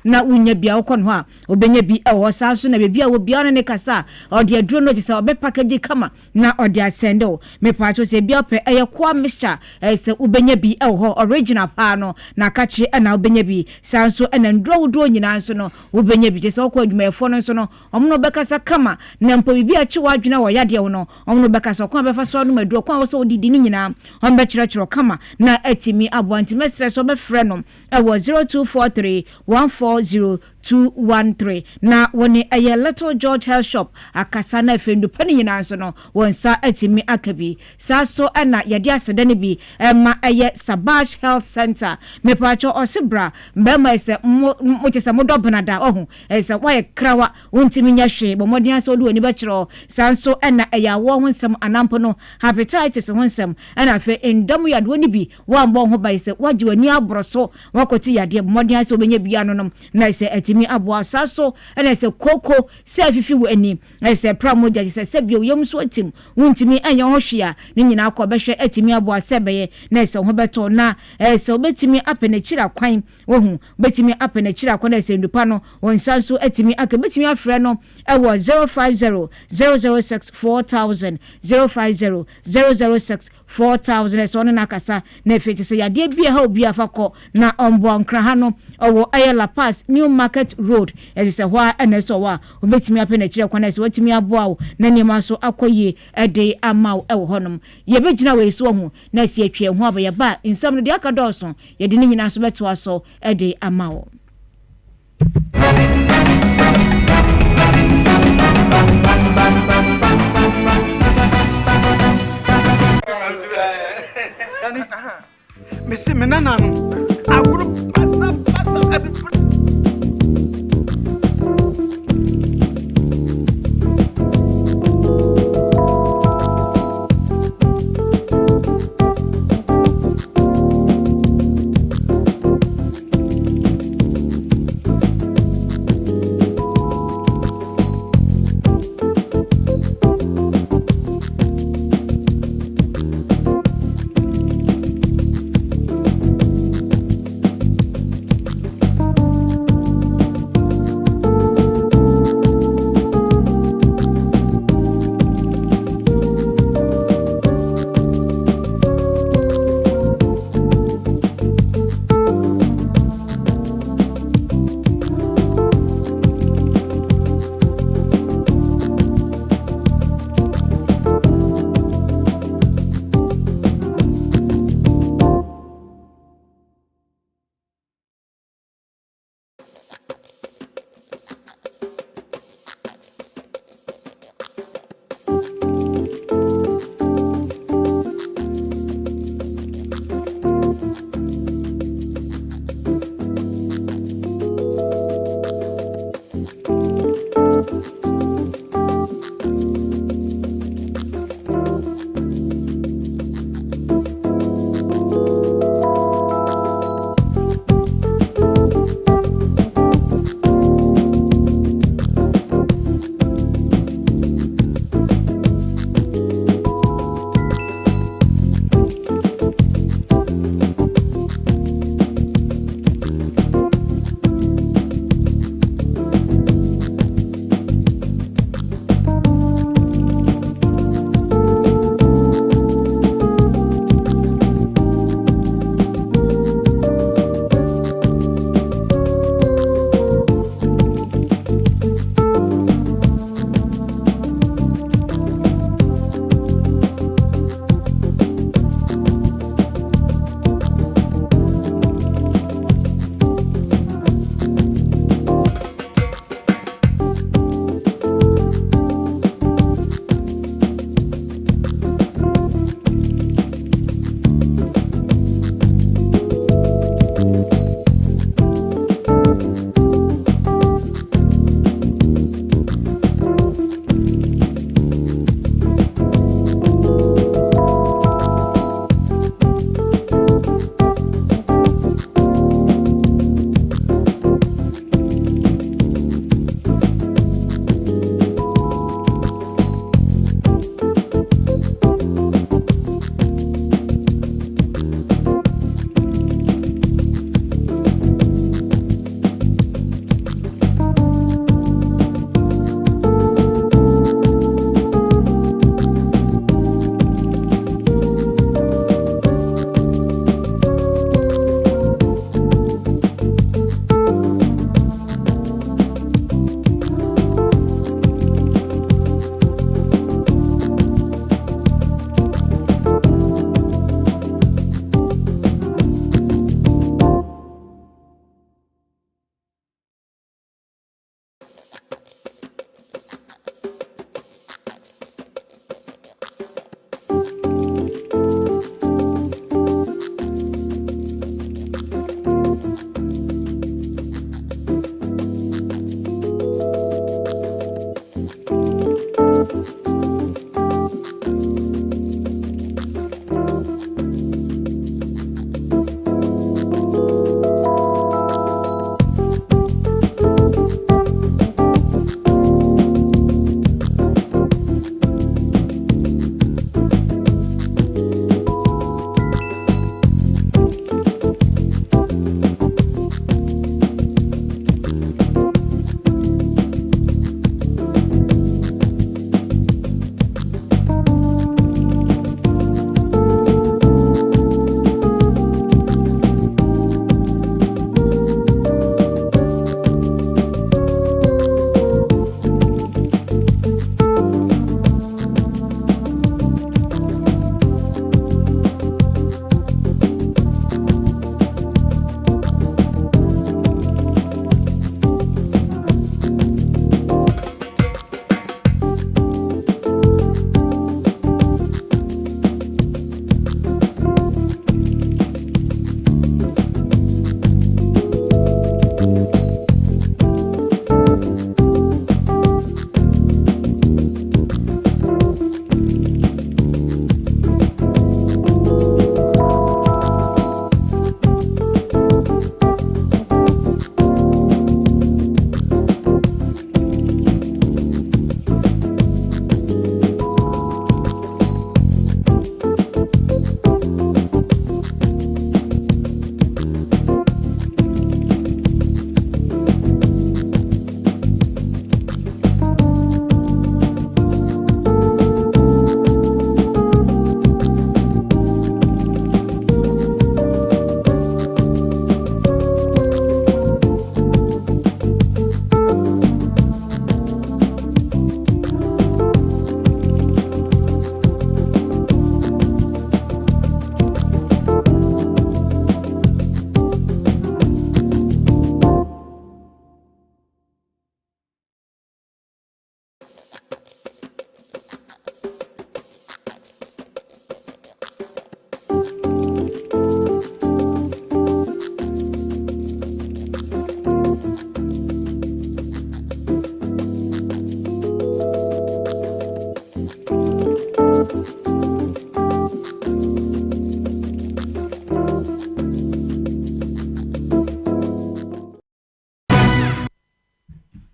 na unya bi a wo kon ho a obenye bi ewo sa so na be bi a wo bia ne kasa ode edro no je se obe package kama na ode asendo me pacho se bi pe eye kwa mixture se ubenye bi ewo original pa no na kachi na ubenye bi sanso na ndro nyina nso no ubenye bi je se okwa adwumayefo no nso no omno bekasa kama na mpo bibi a chi wadwena wo yade wo no omno bekasa okwa befa so no madu okwa wo so odidi ni nyina on be kyerɛkyerɛ kama na atimi aboanti mesre so be frɛ no ewo 0243 140213 na woni eye Little George Health Shop akasa na fendu pani nyina nso no wonsa atimi akabi saso na yade aseda ne bi ma eye Sabash Health Center me pacho osebra mbema ese mo chese mo dobnada ohu ese waye krawa untimi nya hwe bo modin ase odu ani be kyerɛ sanso na eye wo ho nsem anampo no hepatitis ho nsem na fe ndam yade woni bi wa mbo ho ba ese waje wani abroso wakoti yade modin ase obenya bia no na ese atimi aboa saso na ese koko se afifi wo ani ese pramoja se bia yom so atim untimi anya ho hwe a ne nyina akọ behwe atimi aboa sebeye na ese ho beto na ese obetimi apene chira kwan wohu betimi apene chira kwan ese ndupa no wonsanso atimi akabetimi afre no ewo 050 006 4000 050 006 4000 ese ono nakasa na efeti se yade bia ha obi afakọ na ombo nkra ha no owo ayela pass New Market Road ese hwa eneso wa obetimi apene chira kwan ese watimi aboa wo na nima so akoye ede amaw ewo honom ye begina we so ho na ese atwe ho aba ye ba nsam no de aka dɔɔso ye de nyina so beto aso ede amaw Mesi menana no aguru pasa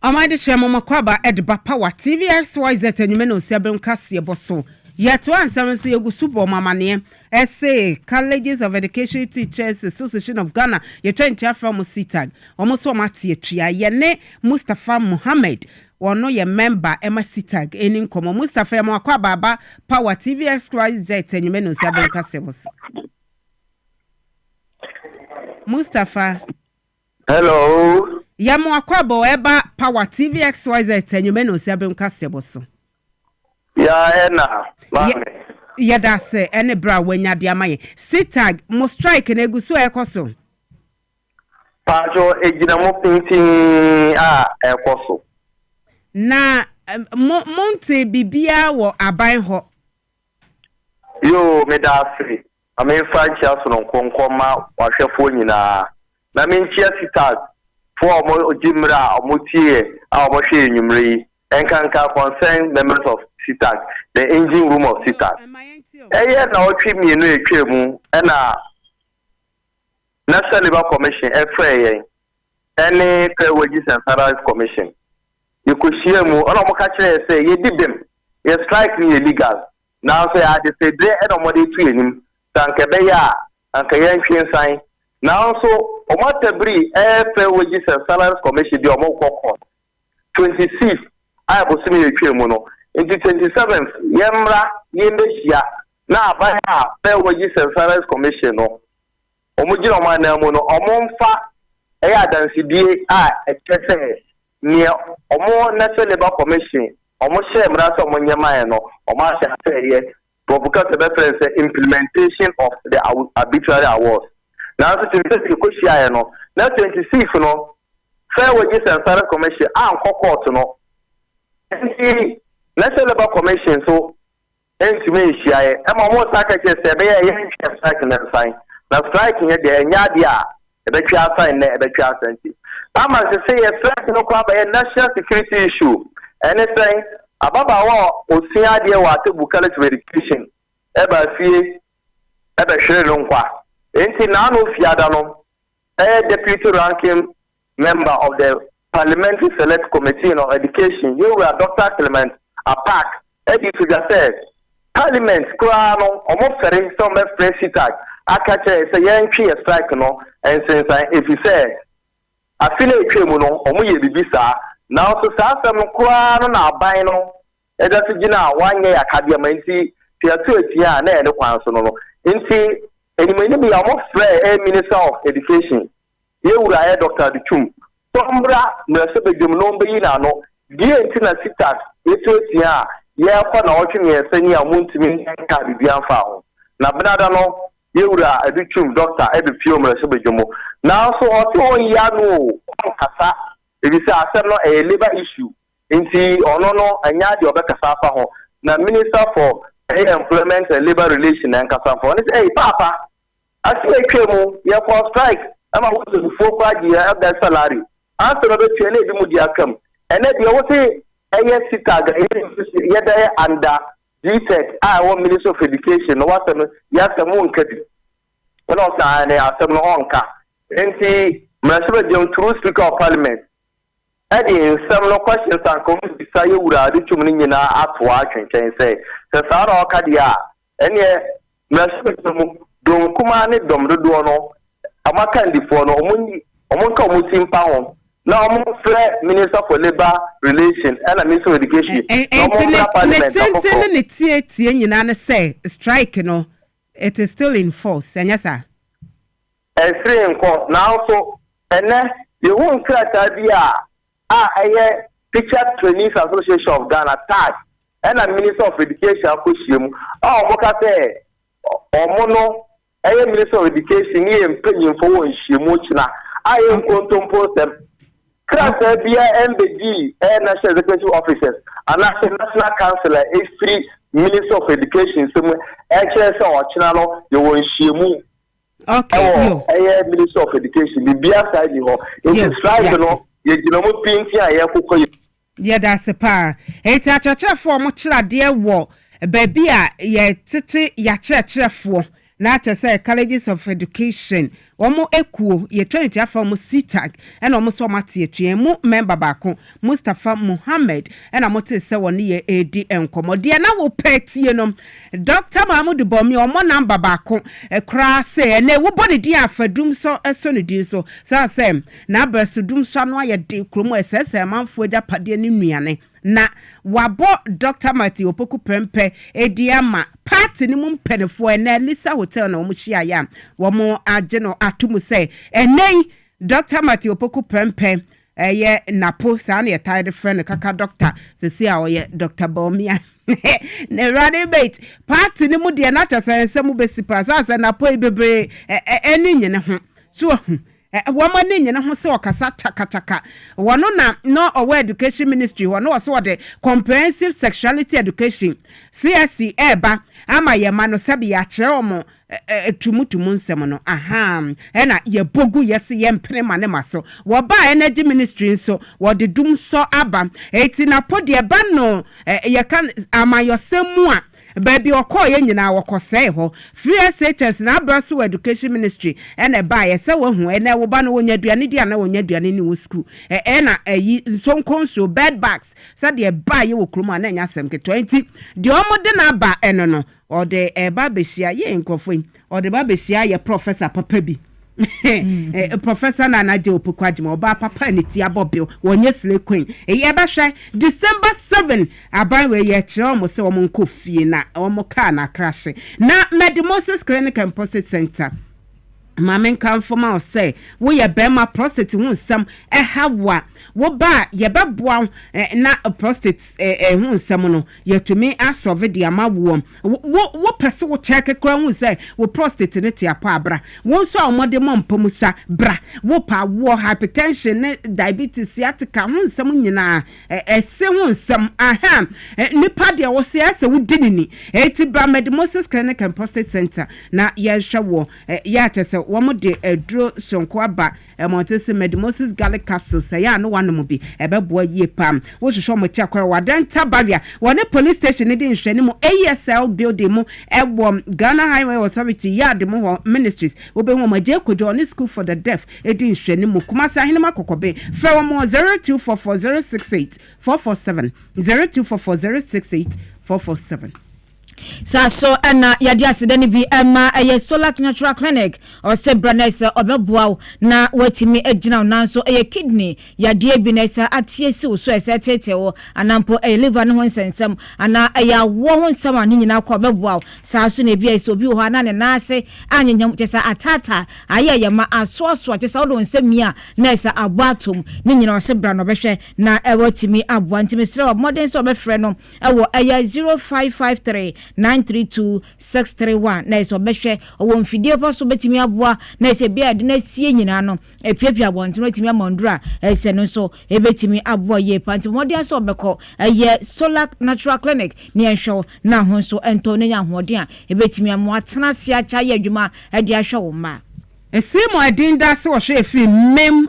Amade Shemo Makwaba Edba Power TVXYZ Numeno Sebem Kasiebo so. Yet one seven say you super mamane. SA Colleges of Education Teachers Association of Ghana. Ye 20 from CLOGSAG. Almost so much ye tria. Yene Mustafa Muhammad. Wano ye member Emma CLOGSAG. Enin komo Mustafa Makwaba Power TVXYZ Numeno Sebem Kasiebo so. Mustafa. Hello. Yamu akwabo eba Power TVXYZ tenyumeno sebem Kasiebo so. Ya ena. Yada se ene bra wenya de amaye. CLOGSAG mo strike na eguso ekoso. Pajo ejina mo pinti ekoso. Na monte bibia wo aban ho. Yo medafri. Ame franchise no konkoma wahwefo nyina. Na menchia CLOGSAG for mo jimra omutie mo hwe enyumre enkanka concern members of CLOGSAG, the engine room of CLOGSAG. Na otwe mienu etwemu na National Labour Commission FAA any Fair Wages and Salaries Commission. You could share mu ona mo ka kire say ye dibem ye strike ni illegal. Now say I say dey e no mo dey tu enim sanke be ya anka ye ntwen san. Now so Omatabri Fair Wages and Salaries Commission the Omo Court 26 I was seeing a tremono into 27th Yemra Yembesia na baya Fair Wages and Salaries Commission no Omujino Manamono Omonfa Dancy DA near Omo National Labour Commission Omo Share Mrasa Monyamano Omasha say because the reference implementation of the arbitrary awards. Now, to the no, now 26 no, Fair Wages and Salaries Commission, court no. National Labour Commission, so, intimation, I'm almost like I said, striking and sign. Now, striking it there, Yadia, the Bekia sign, the Bekia sentence. I'm as to say, a strike no crab a national security issue. Anything about our Osia, dear, what to college education, ever see, ever share longwa. Enti nano fiadano deputy ranking member of the Parliamentary Select Committee on Education. You were Dr. Clement Apak. Eddie Figure said, Parliament, Krano, almost ferry some CLOGSAG. Akache say Yankee a strike no, and since if he said, I feel a criminal, Omuye Bibisa, now so some Krano na bino, Edafigina, 1 year academy, Tia 2 year, and the Quansono. Inti and you may be almost a Minister of Education. You will have Dr. Dichum. Sombra, Mercedes Jumnombe, no, dear Tina CLOGSAG, it's yeah, for now, sending a moon to me and Caribbean found. Nabadano, you will have a Dichum doctor every few Mercedes Jumo. Now, so also Yano, Kasa, it is a labor issue. Inti, no, and Yadi Obekasapa, now Minister for Employment and Labor Relations and Kasafon. Hey, Papa. I see a cable, yeah, for strike. I'm a to the 4 year of that salary. After the Chile, the Mudiakam. And then you say, CLOGSAG, yet under GTEC, I want Minister of Education, what yes, the moon credit. When also I have some onka. And see, Mercedes Young, true Speaker of Parliament. Adding some no questions and comments beside you would have to mean at watch and can say, the Sara Cadia, and yet, Mercedes. Don't come on it, don't do no. I'm a candy for no money. Omonka Musim Pound. Now, I'm Minister for Labor Relations and a Minister of Education. And say strike, you know, it is still in force. And yes, sir. And 3 in court now, so, and then you won't crack idea. Teacher Trainees Association of Ghana tag and a Minister of Education, Kushim. Oh, what I say, Omono. Minister of Education, he and paying for one Shimuchna. I am contemplating them. Class MBD and National Executive Officers, and National Councillor, A3 Minister of Education, some HS or Chinano, you will Shimu. Okay, Minister of Education, the BR side, you know, it's right, you know, being here, yeah, that's a par. It's a church for much dear war, baby, ye titty, ya church for. na say colleges of education omo ekuo ye 20 afa mo CTAG and omo so mate etue mu member baako Mustafa Muhammad and amote se woni ye edi enkomode na wo petie no Dr. Mahmoud Bomi omo number baako kra se na wo body di afadum so eso ne di so say na abasudum so no aye de kromo esese manfo agya pade ne nuane na wabo Dr. Matthew Opoku Pempe ediama party ni mu mpenefo na Lisa Hotel na omuhia ya wo agye no atumu say enei Dr. Matthew Opoku Pempe ye napo sa na ye tired friend kaka doctor se see a oye Dr. Bomia ne rade bait party ni mu de na chasa mu besipa sa napo bebre eni nyene ho so woman in na ho se okasa chaka wono na no owo education ministry wono so de comprehensive sexuality education CSE eba ama ye ma no sabi ya kire omo tumutumu nsem no na ye bogu yesi ye mpene ma ne maso wo ba energy ministry so wo de dum so aba eti na podi eba no ye kan ama yosemu a baby okoye nyina wokosei ho free SHS na abraso education ministry ene ba ye se wo hu ene wo ba no wonya duane dia na wonya duane ni wo school na ayi nsonkonso bed bags sa de ba ye wo kroma na nya sem ke 20 de omode na ba eno no o de ba besia ye nkofo o de ba besia ye professor papa bi Professor Nanaje Opukwadjima oba papa ni ti abobil wonye sle queen ye ba hwe December 7 aban we ye kire omo se omo nkofie na omo ka na crash na Medimosis Clinic and Prostate Center Mamen kan formal say wo ye bema prostate hu nsam hawa wo ba ye beboa na prostate hu nsam no ye tumi asolve de amawo wo pese wo check kra hu say wo prostate ne ti apa abra wo so omode mompamusa bra wo pa wo hypertension ne diabetes sciatica hu nsam nyina ese hu nsam nipa de wo se ase wo dinini eti bra Medimosis Clinic and Prostate Center na ye hwa wo ya tese womo de edro sonko aba Montese Medimosis garlic capsules ya no wano bi ebeboa yie pam wo hwehwe mo tia kwara wadanta barrier wone police station de nhwani mu ASL building mu ebo Ghana Highway Authority yard mu ho ministries wo be ho maje kojo on school for the deaf de nhwani mu kumasa hinema kokobe fa wo mo 0244068447 0244068447 so na yadi asidani bi ema solar natural clinic or se branesa obeboa na watimi agina nanso kidney yadi ebinesa atiesi so esetete wo anampo liver no nsensem ana ya wo nsem anu nyina kwa obeboa sa so na bi eso bi ho ana ne nase anyanyam tesa atata ayeyema asoso tesa wo nsem a na esa aboatom ne nyina o se brano behwe na watimi aboa ntimi sre modern so befre no ewo 0553 932-631 na iso behwe owo mfidie poso betimi aboa na ise bia de na sie nyina no epiapia bonti betimi amondura ise no so ebetimi aboa ye panti modern so beko solar natural clinic ni enhwe na ho so ento ne nya hoden a ebetimi amoatena se acha ye adwuma de ahwe wo ma esimo adinda se wo hwe efi mem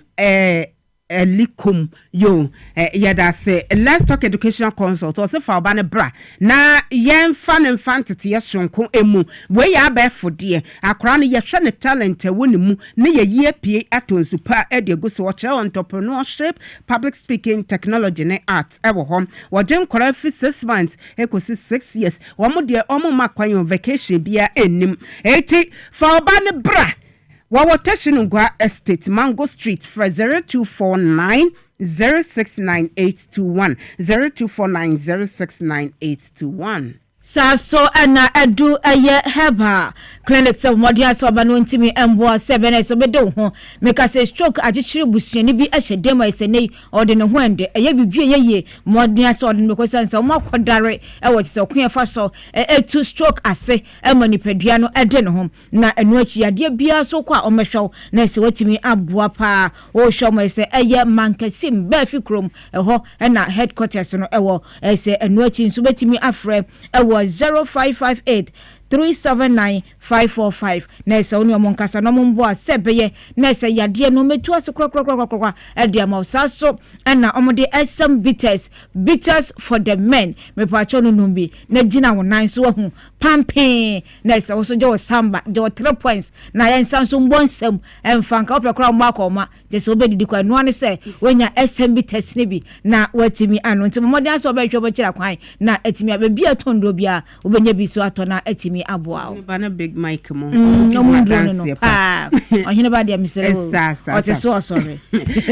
likum yo yada say let's talk educational consult or say for bana bra na yen fan infantity yesonko emu we ya ba fodie akra no ye hwe ne talent woni mu ne ye ye pie atonsupa e de go so entrepreneurship public speaking technology ne arts e wo hom wo gen kora fi 6 months ekosi 6 years wo mo de omo makwan vacation bia enim eti for bana bra Wawateshinungwa Estate, Mango Street, for 0249 069821 0249 069821. So ana edu heba clinic se modia so ba no ntimi embo 7 so bedo ho meka se stroke achichiri busuani bi ehedem esenei ode ne ho ende bibie yeye modia so ode meko sanse o makodare wo se okun fa so etu stroke ase emanipadua no ede ne ho na enu achi ade bia so kwa o mehwew na se watimi aboa pa o hwo mo se mankasim ba fi krom ho na headquarters no se enu achi nso betimi afre 0558 379-545 na esa oni omonkasa no mombo a sebeye na esa yade no metu ase krokrokrokro e ma so na omode SM bitters for the men me pacho no numbi na gina wonan so hu pampe na esa wo so jo samba jo 3 points na yen sanso mbonsam emfanka opekra mba akoma je se obedidi kwa no ane se wenya SM bitters ne bi na watimi ano nti momode aso obehwe bokira kwan na etimi abebi atondo bia obenya bi so atona etimi aboa bana big mic mo no ohine ba dia misere o te so sorry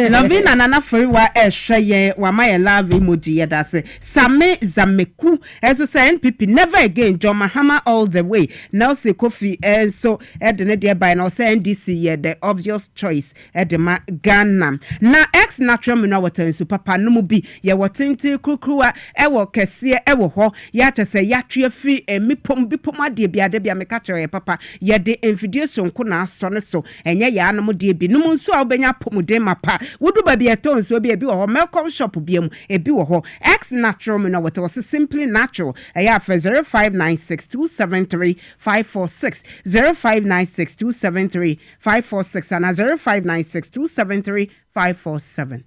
Lovina nana foriwa ehwe wa my love emoji yeda se same zameku eso say NPP never again John Mahama all the way now say Kofi so edene de by now say NDC ye the obvious choice edema Ghana na ex natural mineral water so papa no mu bi ye watenti kukruwa ewo kese ewo ho ya tese ya twe fi emipom bipom ade bia de bia meka kire papa ye de infidiation ko na aso ne so enye ya no mu de bi no mu nso a obenya pomuden mapa wudu ba bia to nso bi wo ho melcom shop bia mu ebi wo ho ex natural mineral water was simply natural ya for 0596273546 0596273546 and 0596273547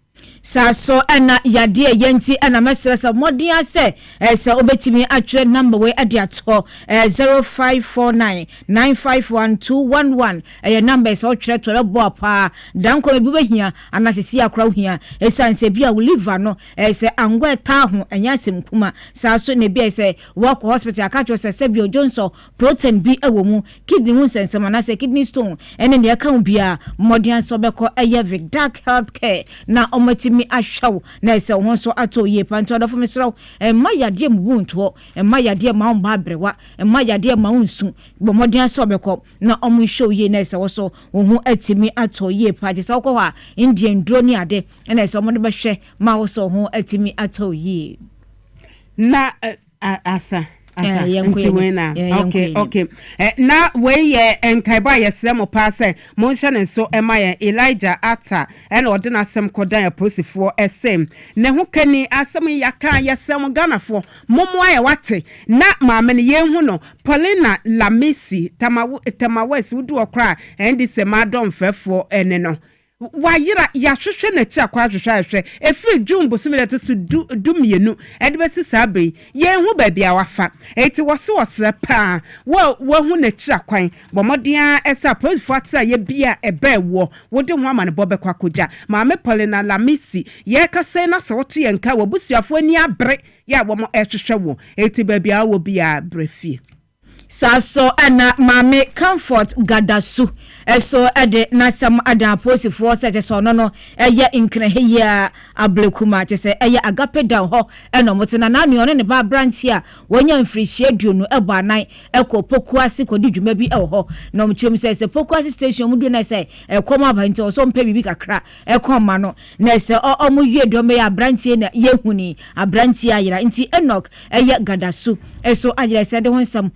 Saso ana yade yenti ana mesresa modin ase se obetimi atwe number we ade ato 0549951211 number so twa to bo pa danko ebi behia ana sesi akra hia esanse bia we live no se angwa ta ho enya semkuma saso ne bia se work hospital akatwo se bia Johnson protein bi ewomu kidney hu sensema na se kidney stone ene ne aka bia modin so beko Vic Dark Healthcare na matimi ahwaw na ese ho so ato ye panto do fomesraw ma yade mbunto ma yade ma mba brewa ma yade ma unsu bo modin so beko na omu show ye na ese wo so ho atimi ato ye pa je so ko ha Indian drone ade na ese mo de behwe ma wo so ho atimi ato ye na asa okay. Na we enkaiba yesem pase monsha ne so emaye Elijah Atta and ordina sem kodan ya posifo esem ne ho kani asem yaka yesem Ghana fo momo aye wate na maame ne yenhu no Paulina Lamisi tamawes wudu okra endi se madon fefo ene no wayira ya hwehwe na chi akwa hwehwe efi jumbo sumile to su dumienu edebesi sabe ye hu ba bia wafa eti wose pa wo hu na chi akwan bomodia esa police fata ye bia ebe wo wode hu amane bobe kwakoja maame Paulina Lamisi ye kase na so wote ye nka wobusuafo ani abre ya wo mo ehwehwe wo eti ba bia wo bia brefie Saso ana mame comfort gadasu eso ede nasam ada posifo sete so no eye inkrehe ya ablekuma tese eye agape down ho eno motena na ne ne ba branch a wonya mfrihie duonu ebo anan eko pokuase kodi dwuma bi ho no mchiem se pokuase station mu du na se ekoma abanti so mpa bibi kakra ekoma no na se omu wie do me ya branch na yehuni abranti ayira nti Enoch eye gadasu eso ayira se de honsam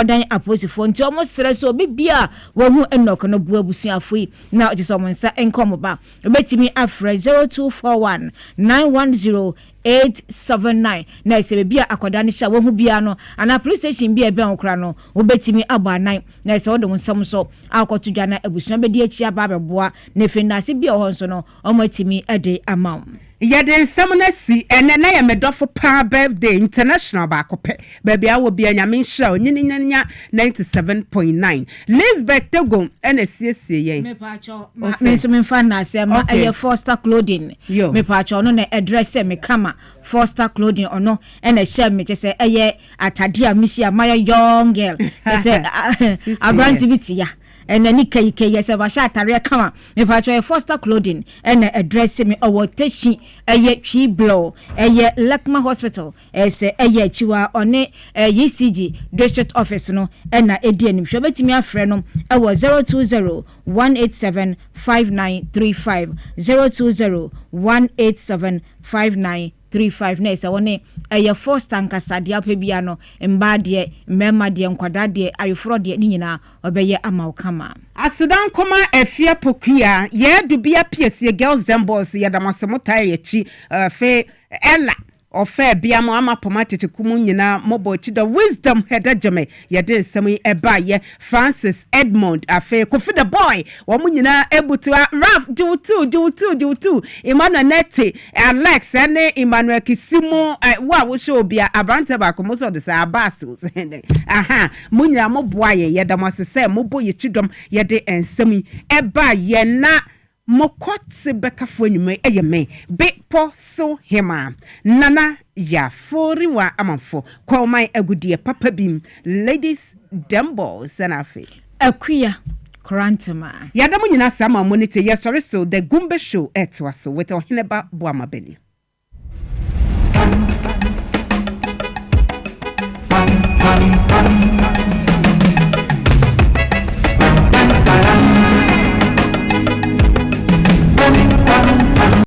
dan aposifo nti omo stress obi bia wo hu Enoch no bu abusuafo na je so monsa enkom ba obetimi afre 0241 910 879 na ise bia akoda ni sha wo hu bia no ana police station bia be onkra no obetimi abanan na ise wo de nsam so akotudwa na abusua be di achi aba beboa na fenase bia ho nso no omatimi ade amount yede nsam ene na ye medofo pa birthday international ba kope baby awo bia nyame nhra onyinya 97.9 Lisbeth Tego ene siesie yen me pacho me so me fa na se ma eye Foster clothing me pacho no na address me kama Foster clothing ono ene share me se eye atade a misi amaya young girl se abrantivity ya enani kai yesa ba sha tare kama me pacho Foster clothing ene address me owotashi eye twi blow eye Lakma hospital ese eye chiwa one ECG district office no ena edi anim hwe betimi afre no ewo 020-187-5935 020-187-5935 nesa woni eye Foster nkasade apebia no mbade mmema de nkwada de ayofro de ni nyina obeye amaukama Asidan koma efia pokia ye dubia PS girls them boys ye damasemo tai echi fe Ella ofe bia mo ama pomate kumu nyina mobo chi the wisdom header jame ye de nsem eba ye Francis Edmond afe Kofi the boy wo mu nyina ebutu Raf do Emmanuel Neti Alex ene Emmanuel Kisimu wo show bia abrante ba ko mo so de sa abasu aha mu nyina mo boa ye da mo sese mo bo ye chidom ye de nsem eba ye na Mokotse bekafo enyume eyeme be po so hema nana ya foriwa amanfo kwomai agudie papa bim ladies dembo senafe akuya krantema yadamu nyina sama monite yesore so the gumbe show etwaso with ohineba boamabeni